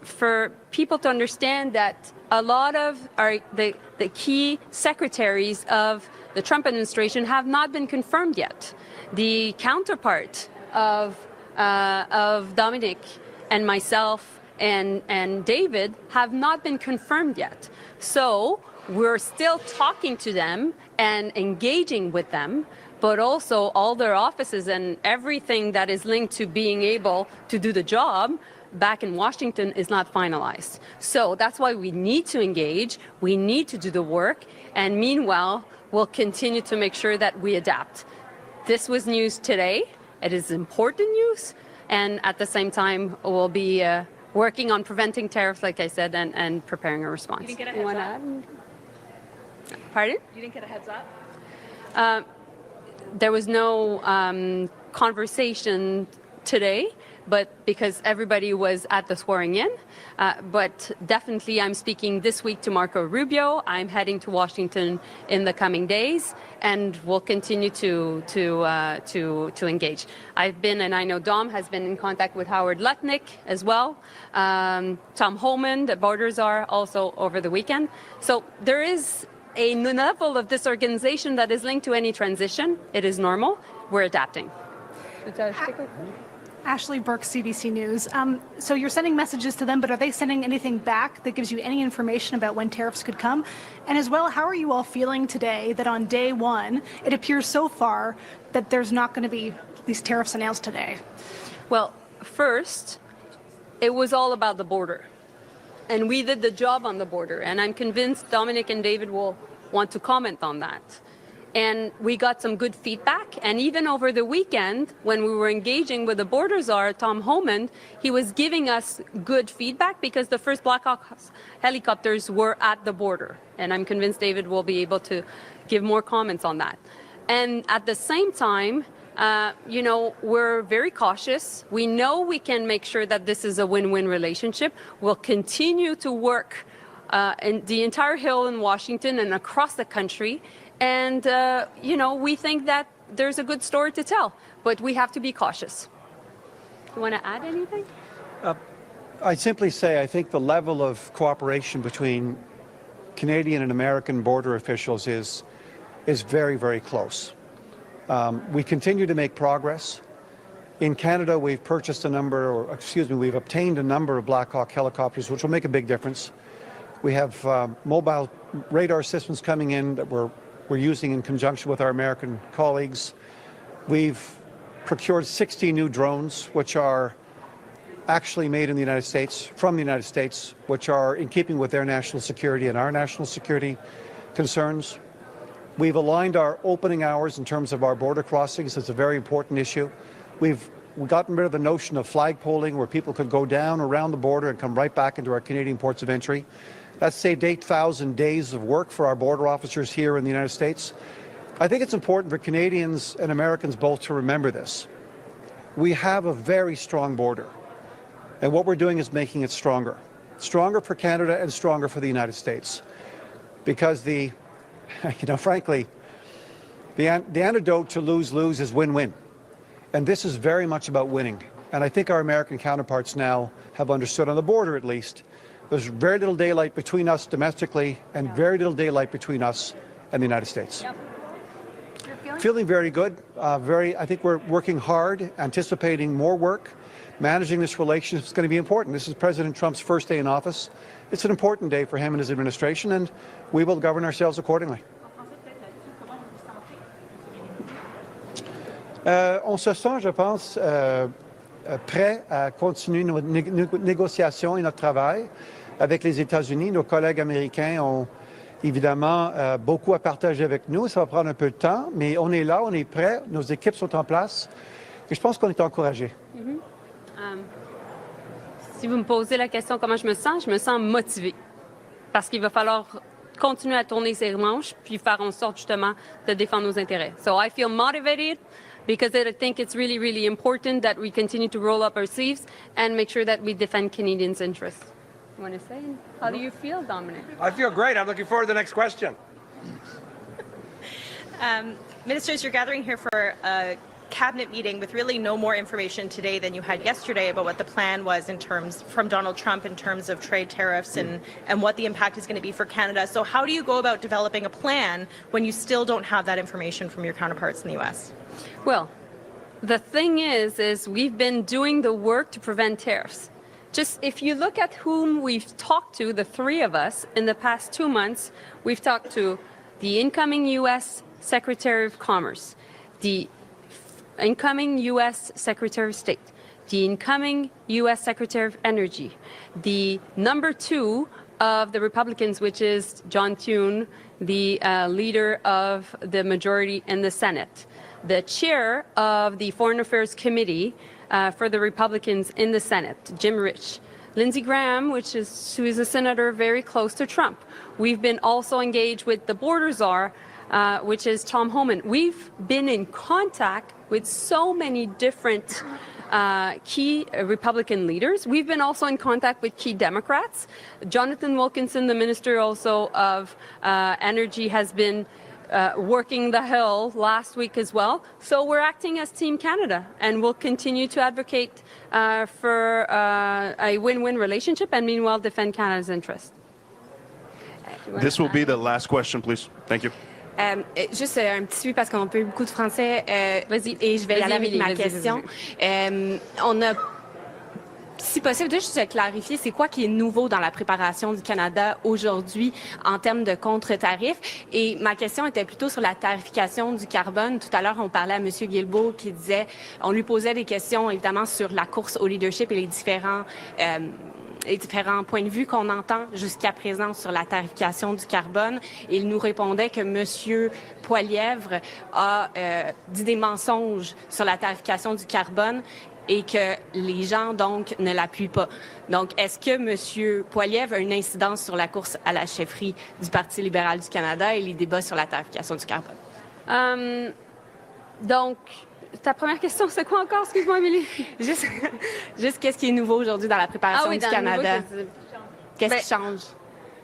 for people to understand that a lot of the key secretaries of the Trump administration have not been confirmed yet. The counterpart of Dominic and myself and David have not been confirmed yet. So we're still talking to them and engaging with them, but also all their offices and everything that is linked to being able to do the job back in Washington is not finalized. So that's why we need to engage, we need to do the work, and meanwhile, we'll continue to make sure that we adapt. This was news today. It is important news, and at the same time, we'll be working on preventing tariffs, like I said, and preparing a response. You didn't get a heads up? Pardon? You didn't get a heads up? There was no conversation today, but because everybody was at the swearing in. But definitely I'm speaking this week to Marco Rubio. I'm heading to Washington in the coming days, and we'll continue to engage. I've been, and I know Dom has been in contact with Howard Lutnick as well. Tom Homan, the borders are also over the weekend. So there is a level of disorganization that is linked to any transition. It is normal. We're adapting. Ashley Burke, CBC News. So you're sending messages to them, but are they sending anything back that gives you any information about when tariffs could come? And as well, how are you all feeling today that on day one, it appears so far that there's not going to be these tariffs announced today? Well, first, it was all about the border. And we did the job on the border. And I'm convinced Dominic and David will want to comment on that. And we got some good feedback. And even over the weekend, when we were engaging with the border czar, Tom Homan, he was giving us good feedback because the first Black Hawk helicopters were at the border. And I'm convinced David will be able to give more comments on that. And at the same time, we're very cautious. We know we can make sure that this is a win-win relationship. We'll continue to work in the entire Hill in Washington and across the country. And, we think that there's a good story to tell, but we have to be cautious. You want to add anything? I'd simply say I think the level of cooperation between Canadian and American border officials is very, very close. We continue to make progress. In Canada, we've we've obtained a number of Black Hawk helicopters, which will make a big difference. We have mobile radar systems coming in that we're using in conjunction with our American colleagues. We've procured 60 new drones, which are actually made in the United States, from the United States, which are in keeping with their national security and our national security concerns. We've aligned our opening hours in terms of our border crossings. It's a very important issue. We've gotten rid of the notion of flagpoling, where people could go down around the border and come right back into our Canadian ports of entry. That saved 8,000 days of work for our border officers here in the United States. I think it's important for Canadians and Americans both to remember this. We have a very strong border, and what we're doing is making it stronger. Stronger for Canada and stronger for the United States. Because frankly, the antidote to lose-lose is win-win. And this is very much about winning. And I think our American counterparts now have understood, on the border at least, there's very little daylight between us domestically and very little daylight between us and the United States. Yep. Feeling very good. I think we're working hard, anticipating more work. Managing this relationship is going to be important. This is President Trump's first day in office. It's an important day for him and his administration, and we will govern ourselves accordingly. On se sent, je pense, prêt à continuer nos négociations et notre travail avec les États-Unis. Nos collègues américains ont évidemment beaucoup à partager avec nous. Ça va prendre un peu de temps, mais on est là, on est prêt, nos équipes sont en place et je pense qu'on est encouragés. Si vous me posez la question comment je me sens motivée. Parce qu'il va falloir continuer à tourner ses manches puis faire en sorte justement de défendre nos intérêts. So I feel motivated because I think it's really, really important that we continue to roll up our sleeves and make sure that we defend Canadians' interests. You want to say? How do you feel, Dominic? I feel great. I'm looking forward to the next question. Ministers, you're gathering here for a cabinet meeting with really no more information today than you had yesterday about what the plan was from Donald Trump in terms of trade tariffs and what the impact is going to be for Canada. So how do you go about developing a plan when you still don't have that information from your counterparts in the U.S.? Well, the thing is we've been doing the work to prevent tariffs. Just if you look at whom we've talked to, the three of us, in the past 2 months, we've talked to the incoming U.S. Secretary of Commerce, the incoming U.S. Secretary of State, the incoming U.S. Secretary of Energy, the number 2 of the Republicans, which is John Thune, the leader of the majority in the Senate, the chair of the Foreign Affairs Committee for the Republicans in the Senate, Jim Rich, Lindsey Graham, who is a senator very close to Trump. We've been also engaged with the border czar, which is Tom Homan. We've been in contact with so many different key Republican leaders. We've been also in contact with key Democrats. Jonathan Wilkinson, the Minister also of Energy, has been working the Hill last week as well. So we're acting as Team Canada, and we'll continue to advocate for a win-win relationship and meanwhile defend Canada's interests. This will be the last question, please. Thank you. Juste un petit suivi parce qu'on peut beaucoup de français. Vas-y. Et je vais y aller avec ma Vas-y, question. On a, si possible, juste clarifier, c'est quoi qui est nouveau dans la préparation du Canada aujourd'hui en termes de contre-tarifs? Et ma question était plutôt sur la tarification du carbone. Tout à l'heure, on parlait à M. Guilbeault qui disait, on lui posait des questions évidemment sur la course au leadership et les différents points de vue qu'on entend jusqu'à présent sur la tarification du carbone. Et il nous répondait que M. Poilievre a dit des mensonges sur la tarification du carbone et que les gens, donc, ne l'appuient pas. Donc, est-ce que M. Poilievre a une incidence sur la course à la chefferie du Parti libéral du Canada et les débats sur la tarification du carbone? Donc, ta première question, c'est quoi encore? Excuse-moi, Amélie. Juste qu'est-ce qui est nouveau aujourd'hui dans la préparation du Canada? Qu'est-ce qui change?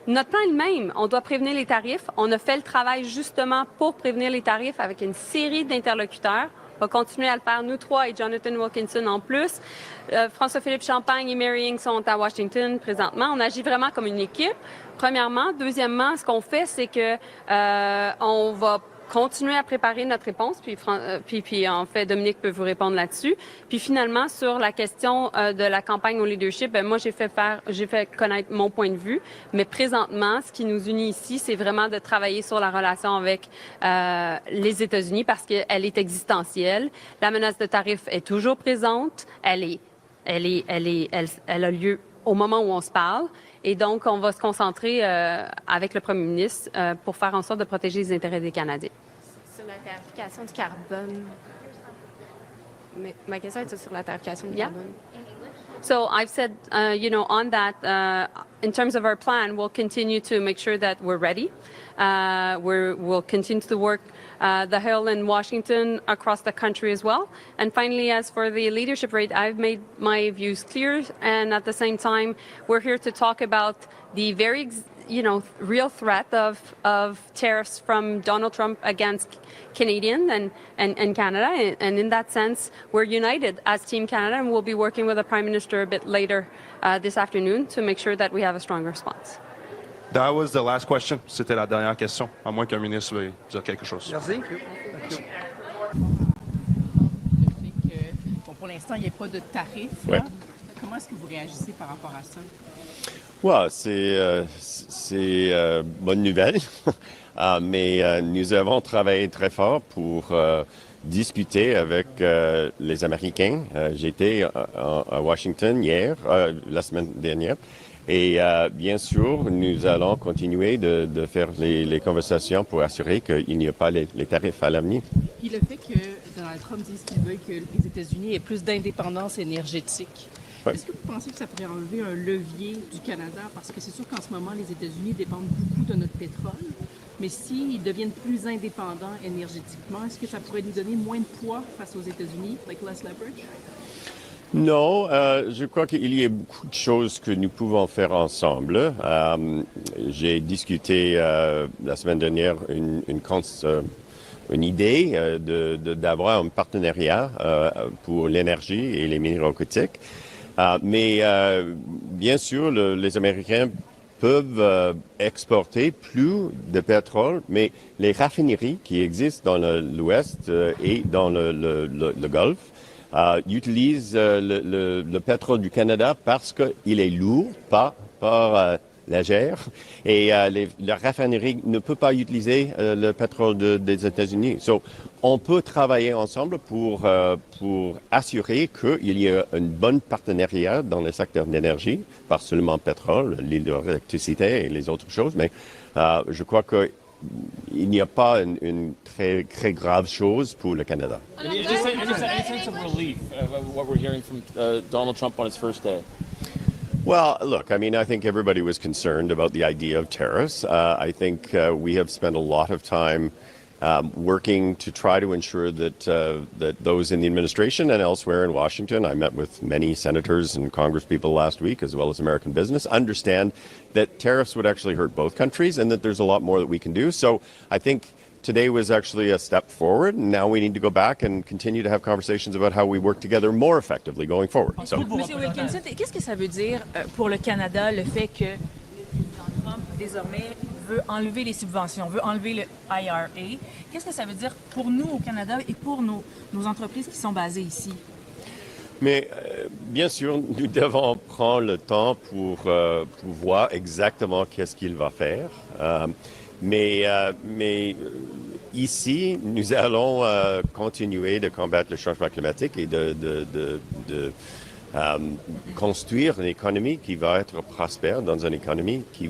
Notre plan est le même. On doit prévenir les tarifs. On a fait le travail justement pour prévenir les tarifs avec une série d'interlocuteurs. On va continuer à le faire, nous trois et Jonathan Wilkinson en plus. François-Philippe Champagne et Mary Ng sont à Washington présentement. On agit vraiment comme une équipe, premièrement. Deuxièmement, ce qu'on fait, c'est que on va continuer à préparer notre réponse, puis en fait, Dominique peut vous répondre là-dessus. Puis finalement, sur la question de la campagne au leadership, moi, j'ai fait connaître mon point de vue, mais présentement, ce qui nous unit ici, c'est vraiment de travailler sur la relation avec les États-Unis parce qu'elle est existentielle. La menace de tarif est toujours présente. Elle a lieu au moment où on se parle. Et donc, on va se concentrer avec le premier ministre pour faire en sorte de protéger les intérêts des Canadiens. Sur la tarification du carbone. Mais ma question est sur la tarification du carbone. So I've said, on that, in terms of our plan, we'll continue to make sure that we're ready. We'll continue to work the Hill in Washington, across the country as well. And finally, as for the leadership rate, I've made my views clear. And at the same time, we're here to talk about the very, real threat of tariffs from Donald Trump against Canadians and Canada. And in that sense, we're united as Team Canada, and we'll be working with the Prime Minister a bit later this afternoon to make sure that we have a strong response. That was the last question. C'était la dernière question, à moins qu'un ministre veuille dire quelque chose. Merci. Pour l'instant, il n'y a pas de tarif. Ouais. Comment est-ce que vous réagissez par rapport à ça? Ouais, c'est bonne nouvelle, mais nous avons travaillé très fort pour discuter avec les Américains. J'étais à Washington hier, la semaine dernière, et bien sûr, nous allons continuer de faire les conversations pour assurer qu'il n'y a pas les tarifs à l'avenir. Puis le fait que Donald Trump dise qu'il veut que les États-Unis aient plus d'indépendance énergétique, est-ce que vous pensez que ça pourrait enlever un levier du Canada? Parce que c'est sûr qu'en ce moment, les États-Unis dépendent beaucoup de notre pétrole. Mais s'ils deviennent plus indépendants énergétiquement, est-ce que ça pourrait nous donner moins de poids face aux États-Unis, like less leverage? Non, je crois qu'il y a beaucoup de choses que nous pouvons faire ensemble. J'ai discuté la semaine dernière une idée d'avoir un partenariat pour l'énergie et les minéraux critiques. Mais bien sûr, les Américains peuvent exporter plus de pétrole, mais les raffineries qui existent dans l'Ouest et dans le Golfe utilisent le pétrole du Canada parce qu'il est lourd, pas légère, et la raffinerie ne peut pas utiliser le pétrole des États-Unis. So, on peut travailler ensemble pour assurer qu'il y a un bon partenariat dans le secteur d'énergie, pas seulement pétrole, l'électricité et les autres choses, mais je crois qu'il n'y a pas une très grave chose pour le Canada. Any sense of relief what we're hearing from Donald Trump on his first day? Well, look, I mean, I think everybody was concerned about the idea of tariffs. I think we have spent a lot of time working to try to ensure that those in the administration and elsewhere in Washington, I met with many senators and congresspeople last week, as well as American business, understand that tariffs would actually hurt both countries and that there's a lot more that we can do. So I think today was actually a step forward, and now we need to go back and continue to have conversations about how we work together more effectively going forward. So. Monsieur Wilkinson, qu'est-ce que ça veut dire pour le Canada, le fait que le président Trump, désormais, veut enlever les subventions, veut enlever le IRA? Qu'est-ce que ça veut dire pour nous au Canada et pour nos entreprises qui sont basées ici? Mais bien sûr, nous devons prendre le temps pour voir exactement qu'est-ce qu'il va faire. Mais ici, nous allons continuer de combattre le changement climatique et de construire une économie qui va être prospère dans une économie qui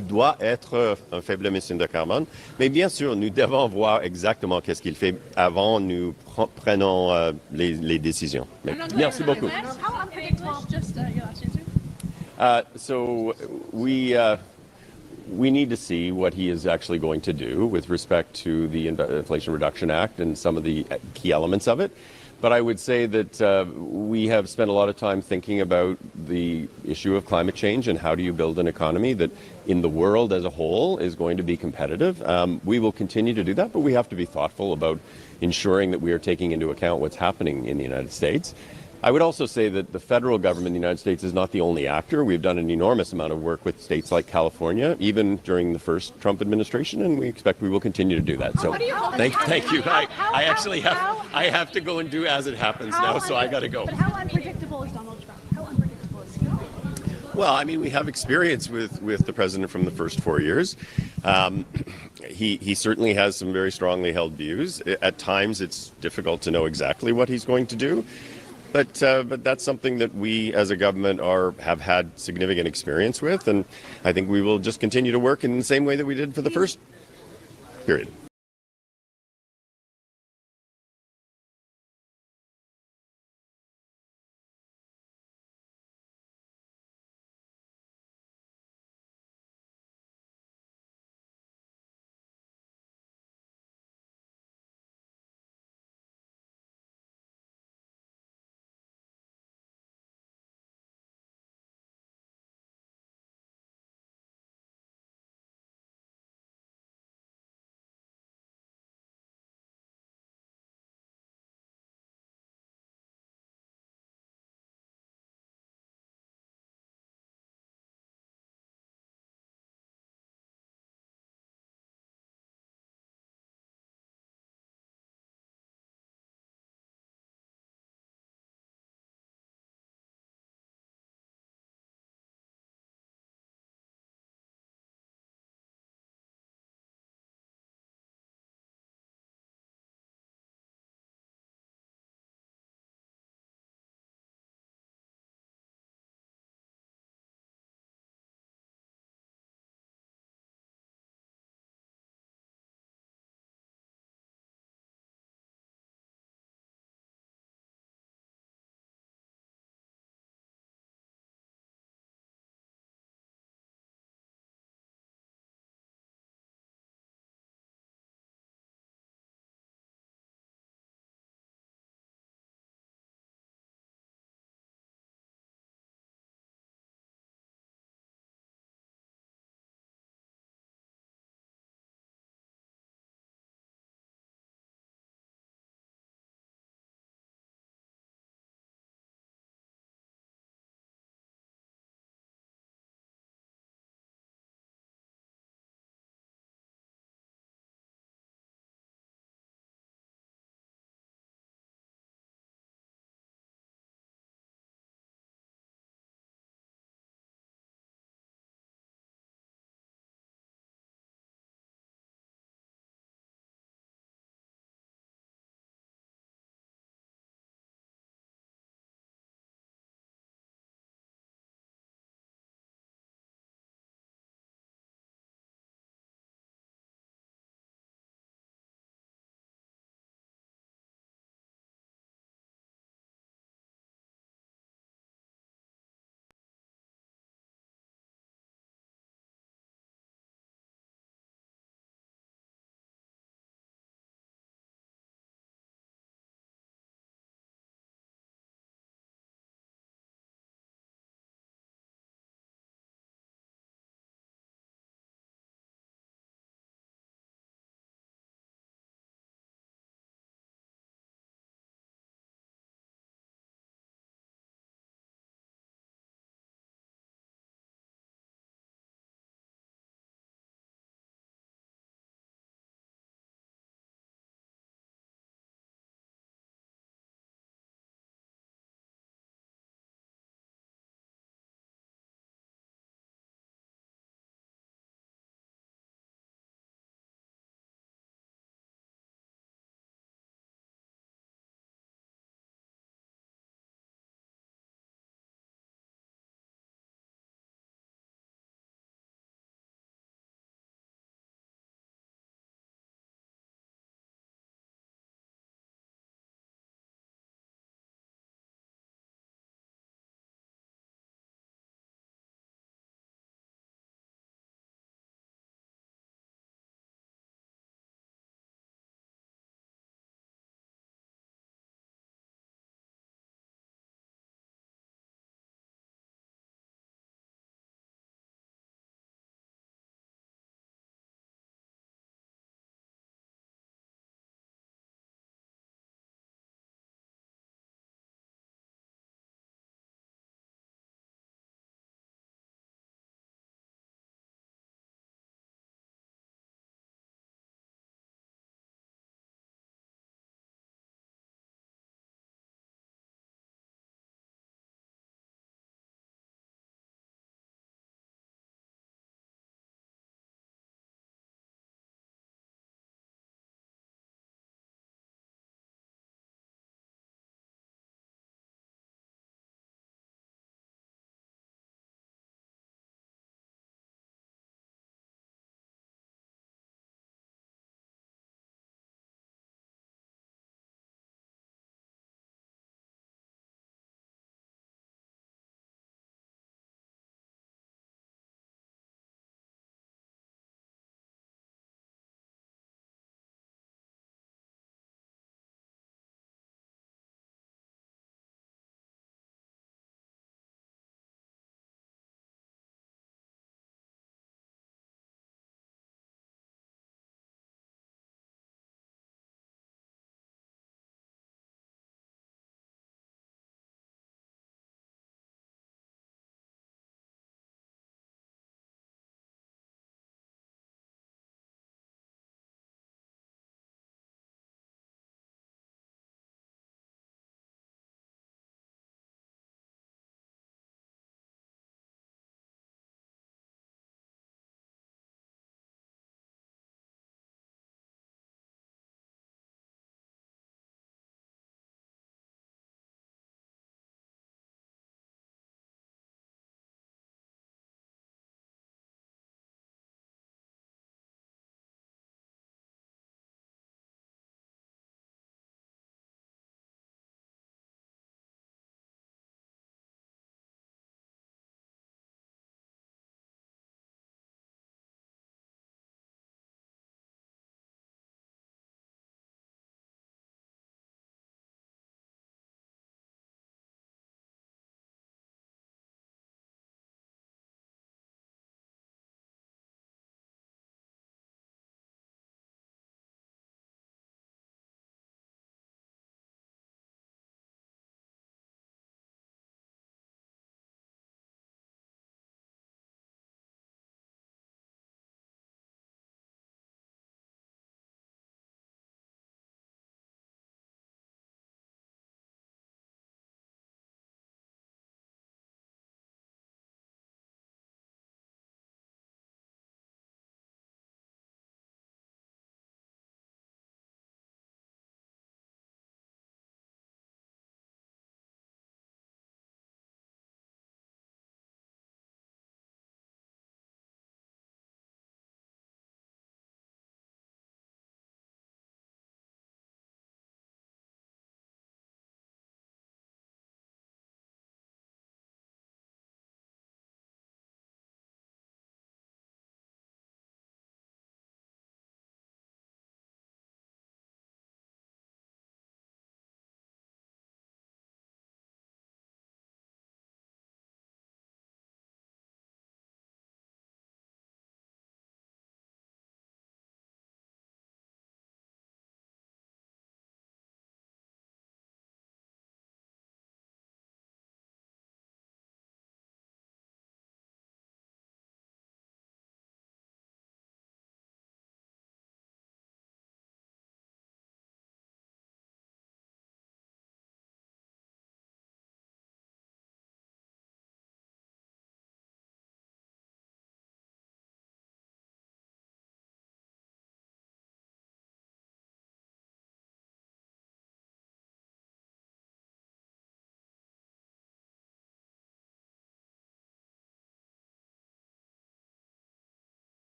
doit être un faible émission de carbone. Mais bien sûr, nous devons voir exactement qu'est-ce qu'il fait avant nous prenons les décisions. Mais merci beaucoup. So we need to see what he is actually going to do with respect to the Inflation Reduction Act and some of the key elements of it. But I would say that we have spent a lot of time thinking about the issue of climate change and how do you build an economy that in the world as a whole is going to be competitive. We will continue to do that, but we have to be thoughtful about ensuring that we are taking into account what's happening in the United States. I would also say that the federal government in the United States is not the only actor. We've done an enormous amount of work with states like California, even during the first Trump administration, and we expect we will continue to do that. So thank you. I actually have to go and do as it happens now, so I got to go. But how unpredictable is Donald Trump? How unpredictable is he? Well, I mean, we have experience with the president from the first 4 years. He certainly has some very strongly held views. At times, it's difficult to know exactly what he's going to do. But that's something that we as a government have had significant experience with, and I think we will just continue to work in the same way that we did for the first period.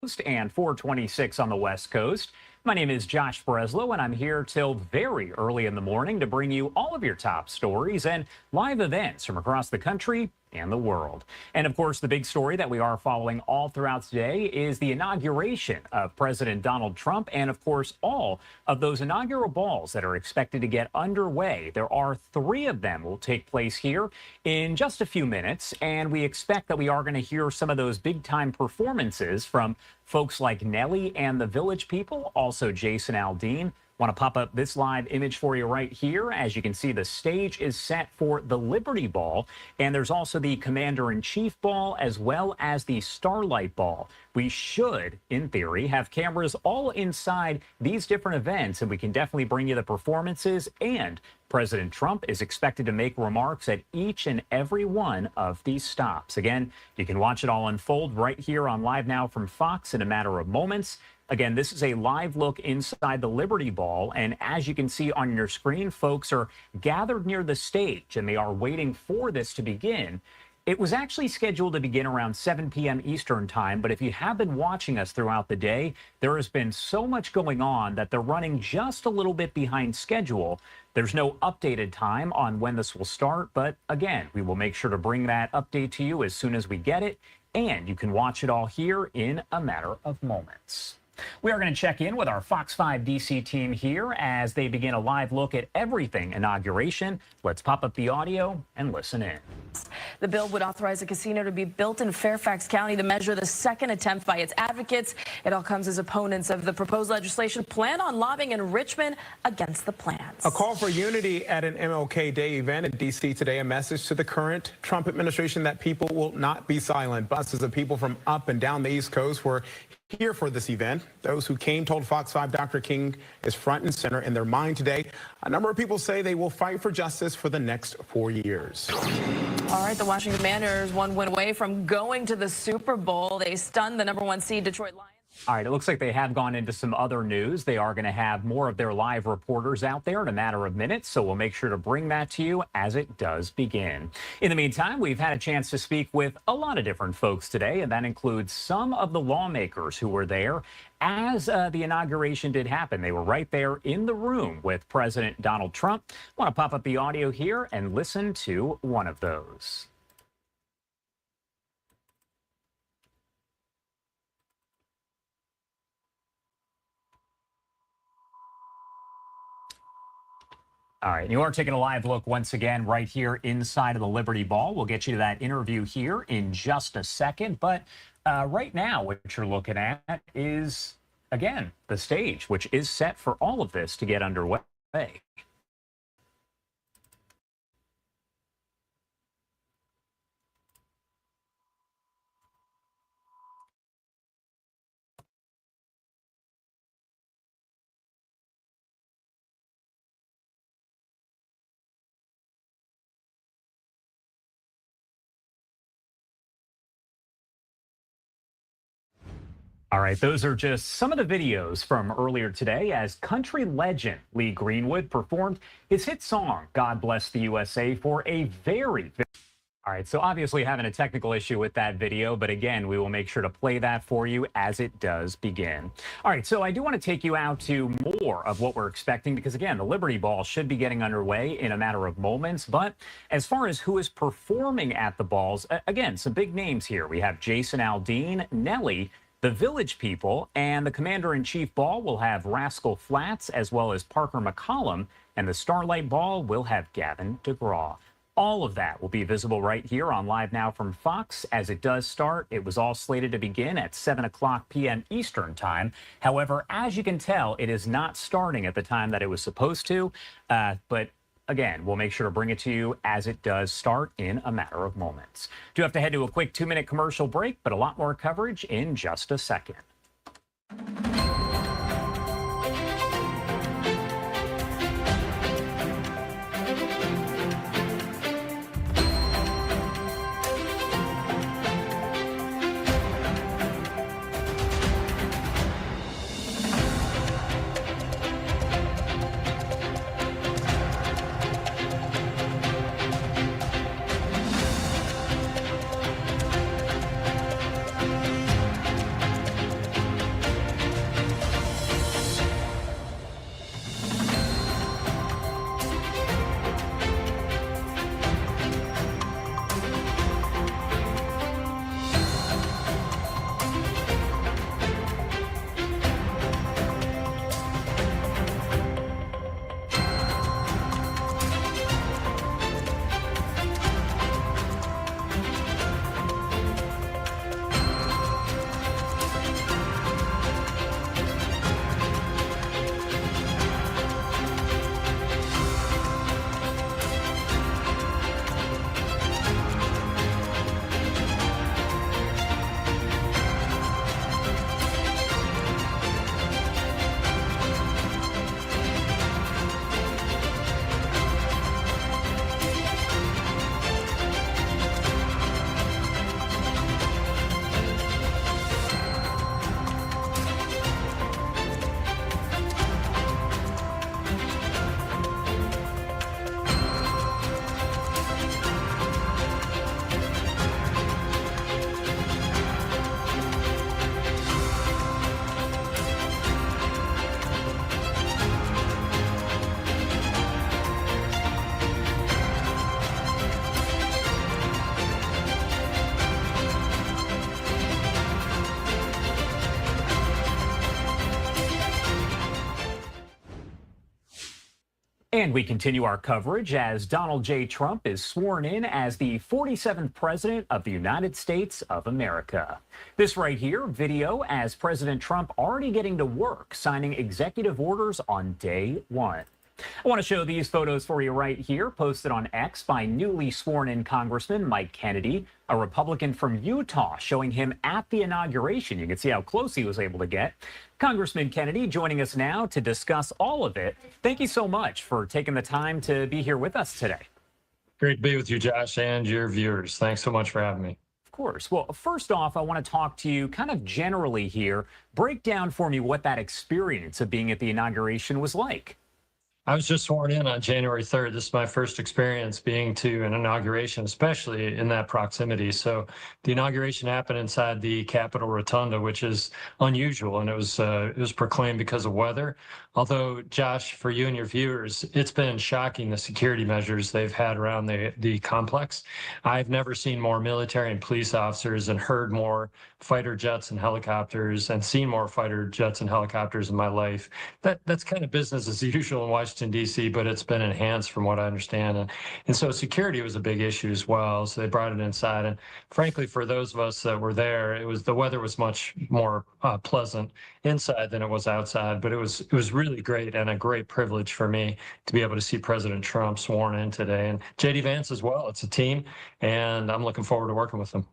and 426 on the West Coast. My name is Josh Breslow, and I'm here till very early in the morning to bring you all of your top stories and live events from across the country and the world. And of course, the big story that we are following all throughout today is the inauguration of President Donald Trump and, of course, all of those inaugural balls that are expected to get underway. There are 3 of them will take place here in just a few minutes, and we expect that we are going to hear some of those big-time performances from folks like Nelly and the Village People, also Jason Aldean. Want to pop up this live image for you right here. As you can see, the stage is set for the Liberty Ball, and there's also the Commander-in-Chief Ball as well as the Starlight Ball. We should, in theory, have cameras all inside these different events, and we can definitely bring you the performances. And President Trump is expected to make remarks at each and every one of these stops. Again, you can watch it all unfold right here on Live Now from Fox in a matter of moments. Again, this is a live look inside the Liberty Ball, and as you can see on your screen, folks are gathered near the stage, and they are waiting for this to begin. It was actually scheduled to begin around 7 p.m. Eastern time, but if you have been watching us throughout the day, there has been so much going on that they're running just a little bit behind schedule. There's no updated time on when this will start, but again, we will make sure to bring that update to you as soon as we get it, and you can watch it all here in a matter of moments. We are going to check in with our Fox 5 DC team here as they begin a live look at everything inauguration. Let's pop up the audio and listen in. The bill would authorize a casino to be built in Fairfax County to measure the second attempt by its advocates. It all comes as opponents of the proposed legislation plan on lobbying in Richmond against the plans. A call for unity at an MLK Day event in D.C. today, a message to the current Trump administration that people will not be silent. Buses of people from up and down the East Coast were here for this event. Those who came told Fox 5 Dr. King is front and center in their mind today. A number of people say they will fight for justice for the next 4 years. All right, the Washington Commanders 1 win away from going to the Super Bowl. They stunned the #1 seed Detroit Lions. All right, it looks like they have gone into some other news. They are going to have more of their live reporters out there in a matter of minutes, so we'll make sure to bring that to you as it does begin. In the meantime, we've had a chance to speak with a lot of different folks today, and that includes some of the lawmakers who were there as the inauguration did happen. They were right there in the room with President Donald Trump. I want to pop up the audio here and listen to one of those. All right, you are taking a live look once again right here inside of the Liberty Ball. We'll get you to that interview here in just a second. But right now, what you're looking at is, again, the stage, which is set for all of this to get underway. All right, those are just some of the videos from earlier today as country legend Lee Greenwood performed his hit song, God Bless the USA, for a very... All right, so obviously having a technical issue with that video, but again, we will make sure to play that for you as it does begin. All right, so I do want to take you out to more of what we're expecting because, again, the Liberty Ball should be getting underway in a matter of moments. But as far as who is performing at the balls, again, some big names here. We have Jason Aldean, Nelly, the Village People, and the Commander-in-Chief Ball will have Rascal Flatts as well as Parker McCollum, and the Starlight Ball will have Gavin DeGraw. All of that will be visible right here on Live Now from Fox as it does start. It was all slated to begin at 7 o'clock p.m. Eastern time. However, as you can tell, it is not starting at the time that it was supposed to. But again, we'll make sure to bring it to you as it does start in a matter of moments. Do have to head to a quick 2-minute commercial break, but a lot more coverage in just a second. And we continue our coverage as Donald J. Trump is sworn in as the 47th President of the United States of America. This right here, video as President Trump already getting to work, signing executive orders on day one. I want to show these photos for you right here, posted on X by newly sworn-in Congressman Mike Kennedy, a Republican from Utah, showing him at the inauguration. You can see how close he was able to get. Congressman Kennedy joining us now to discuss all of it. Thank you so much for taking the time to be here with us today. Great to be with you, Josh, and your viewers. Thanks so much for having me. Of course. Well, first off, I want to talk to you kind of generally here. Break down for me what that experience of being at the inauguration was like. I was just sworn in on January 3rd. This is my first experience being to an inauguration, especially in that proximity. So the inauguration happened inside the Capitol Rotunda, which is unusual, and it was proclaimed because of weather. Although, Josh, for you and your viewers, it's been shocking the security measures they've had around the complex. I've never seen more military and police officers and heard more fighter jets and helicopters and seen more fighter jets and helicopters in my life. That's kind of business as usual in Washington, D.C., but it's been enhanced from what I understand. And so security was a big issue as well. So they brought it inside. And frankly, for those of us that were there, the weather was much more pleasant inside than it was outside. But it was really great and a great privilege for me to be able to see President Trump sworn in today. And J.D. Vance as well. It's a team, and I'm looking forward to working with them.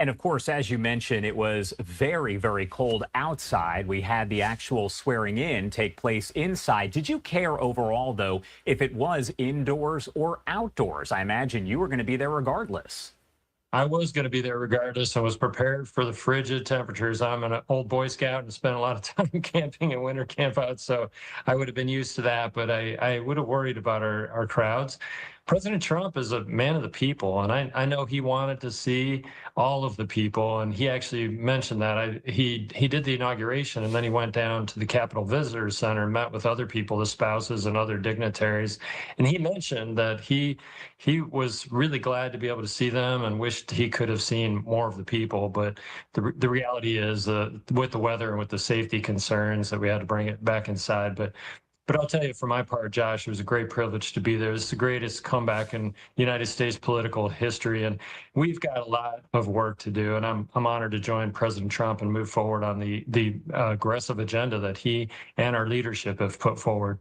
And of course, as you mentioned, it was very, very cold outside. We had the actual swearing in take place inside. Did you care overall, though, if it was indoors or outdoors? I imagine you were going to be there regardless. I was going to be there regardless. I was prepared for the frigid temperatures. I'm an old Boy Scout and spent a lot of time camping and winter camp out, so I would have been used to that, but I would have worried about our crowds. President Trump is a man of the people, and I know he wanted to see all of the people, and he actually mentioned that. He did the inauguration, and then he went down to the Capitol Visitor Center and met with other people, the spouses and other dignitaries, and he mentioned that he was really glad to be able to see them and wished he could have seen more of the people, but the reality is with the weather and with the safety concerns that we had to bring it back inside. But I'll tell you, for my part, Josh, it was a great privilege to be there. It's the greatest comeback in United States political history, and we've got a lot of work to do. And I'm honored to join President Trump and move forward on the aggressive agenda that he and our leadership have put forward.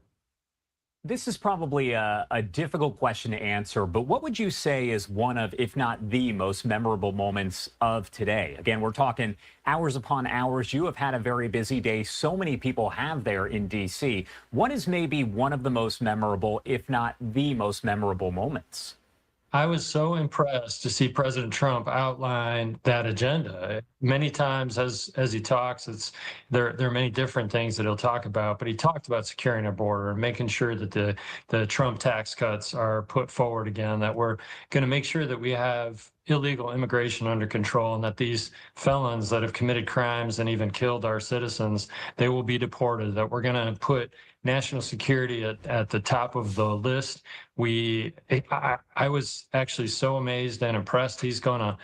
This is probably a difficult question to answer, but what would you say is one of, if not the most memorable moments of today? Again, we're talking hours upon hours. You have had a very busy day. So many people have there in D.C. What is maybe one of the most memorable, if not the most memorable moments? I was so impressed to see President Trump outline that agenda. Many times as he talks, there are many different things that he'll talk about, but he talked about securing our border and making sure that the Trump tax cuts are put forward again, that we're going to make sure that we have illegal immigration under control, and that these felons that have committed crimes and even killed our citizens, they will be deported, that we're going to put national security at the top of the list. I was actually so amazed and impressed. He's going to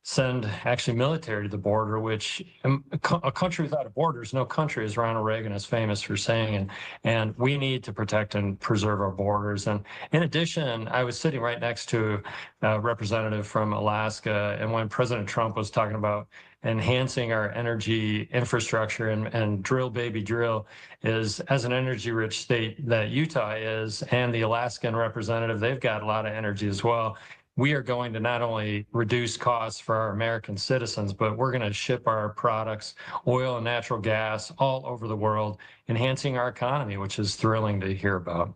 send actually military to the border, which a country without a border is no country, as Ronald Reagan is famous for saying. And we need to protect and preserve our borders. And in addition, I was sitting right next to a representative from Alaska, and when President Trump was talking about enhancing our energy infrastructure and drill, baby, drill, is as an energy rich state that Utah is, and the Alaskan representative, they've got a lot of energy as well. We are going to not only reduce costs for our American citizens, but we're going to ship our products, oil and natural gas, all over the world, enhancing our economy, which is thrilling to hear about.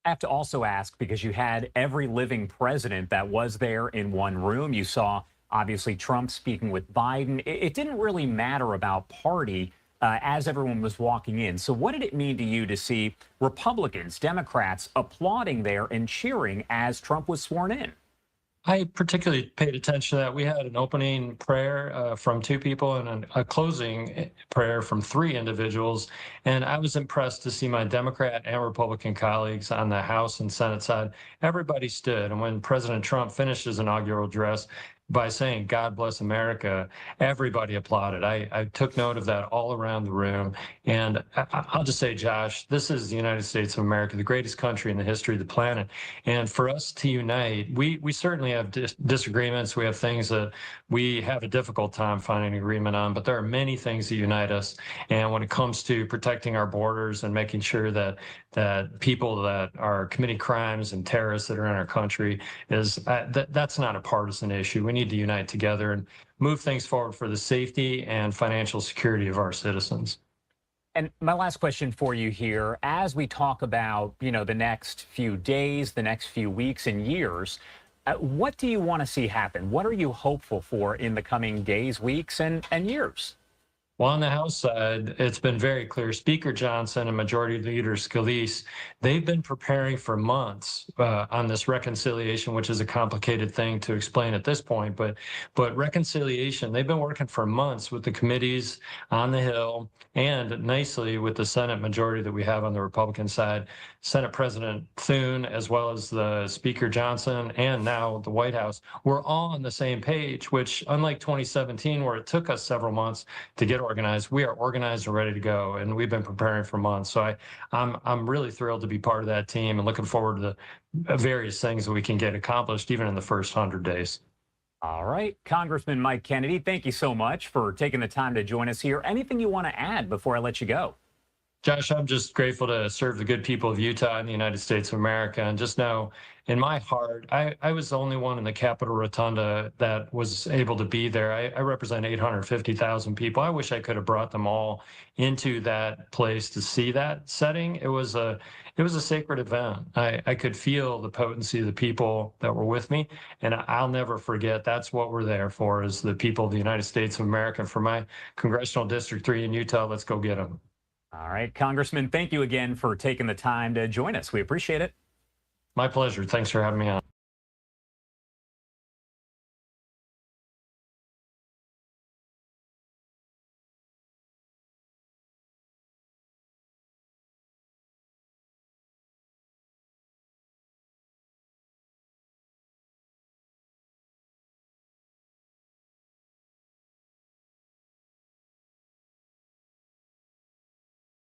I have to also ask, because you had every living president that was there in one room. You saw, obviously, Trump speaking with Biden. It didn't really matter about party as everyone was walking in. So what did it mean to you to see Republicans, Democrats applauding there and cheering as Trump was sworn in? I particularly paid attention to that. We had an opening prayer from 2 people and a closing prayer from 3 individuals. And I was impressed to see my Democrat and Republican colleagues on the House and Senate side. Everybody stood. And when President Trump finished his inaugural address, by saying, God bless America, everybody applauded. I took note of that all around the room. And I'll just say, Josh, this is the United States of America, the greatest country in the history of the planet. And for us to unite, we certainly have disagreements. We have things that we have a difficult time finding agreement on, but there are many things that unite us. And when it comes to protecting our borders and making sure that people that are committing crimes and terrorists that are in our country that's not a partisan issue. We need to unite together and move things forward for the safety and financial security of our citizens. And my last question for you here, as we talk about, the next few days, the next few weeks and years, what do you want to see happen? What are you hopeful for in the coming days, weeks, and years? Well, on the House side, it's been very clear. Speaker Johnson and Majority Leader Scalise, they've been preparing for months on this reconciliation, which is a complicated thing to explain at this point. But reconciliation, they've been working for months with the committees on the Hill and nicely with the Senate majority that we have on the Republican side. Senate President Thune, as well as the Speaker Johnson, and now the White House, we're all on the same page, which unlike 2017, where it took us several months to get organized, we are organized and ready to go, and we've been preparing for months. So I'm really thrilled to be part of that team and looking forward to the various things that we can get accomplished even in the first 100 days. All right, Congressman Mike Kennedy, thank you so much for taking the time to join us here. Anything you want to add before I let you go? Josh, I'm just grateful to serve the good people of Utah and the United States of America. And just know, in my heart, I was the only one in the Capitol Rotunda that was able to be there. I represent 850,000 people. I wish I could have brought them all into that place to see that setting. It was a sacred event. I could feel the potency of the people that were with me, and I'll never forget. That's what we're there for, is the people of the United States of America. For my Congressional District 3 in Utah, let's go get them. All right, Congressman, thank you again for taking the time to join us. We appreciate it. My pleasure. Thanks for having me on.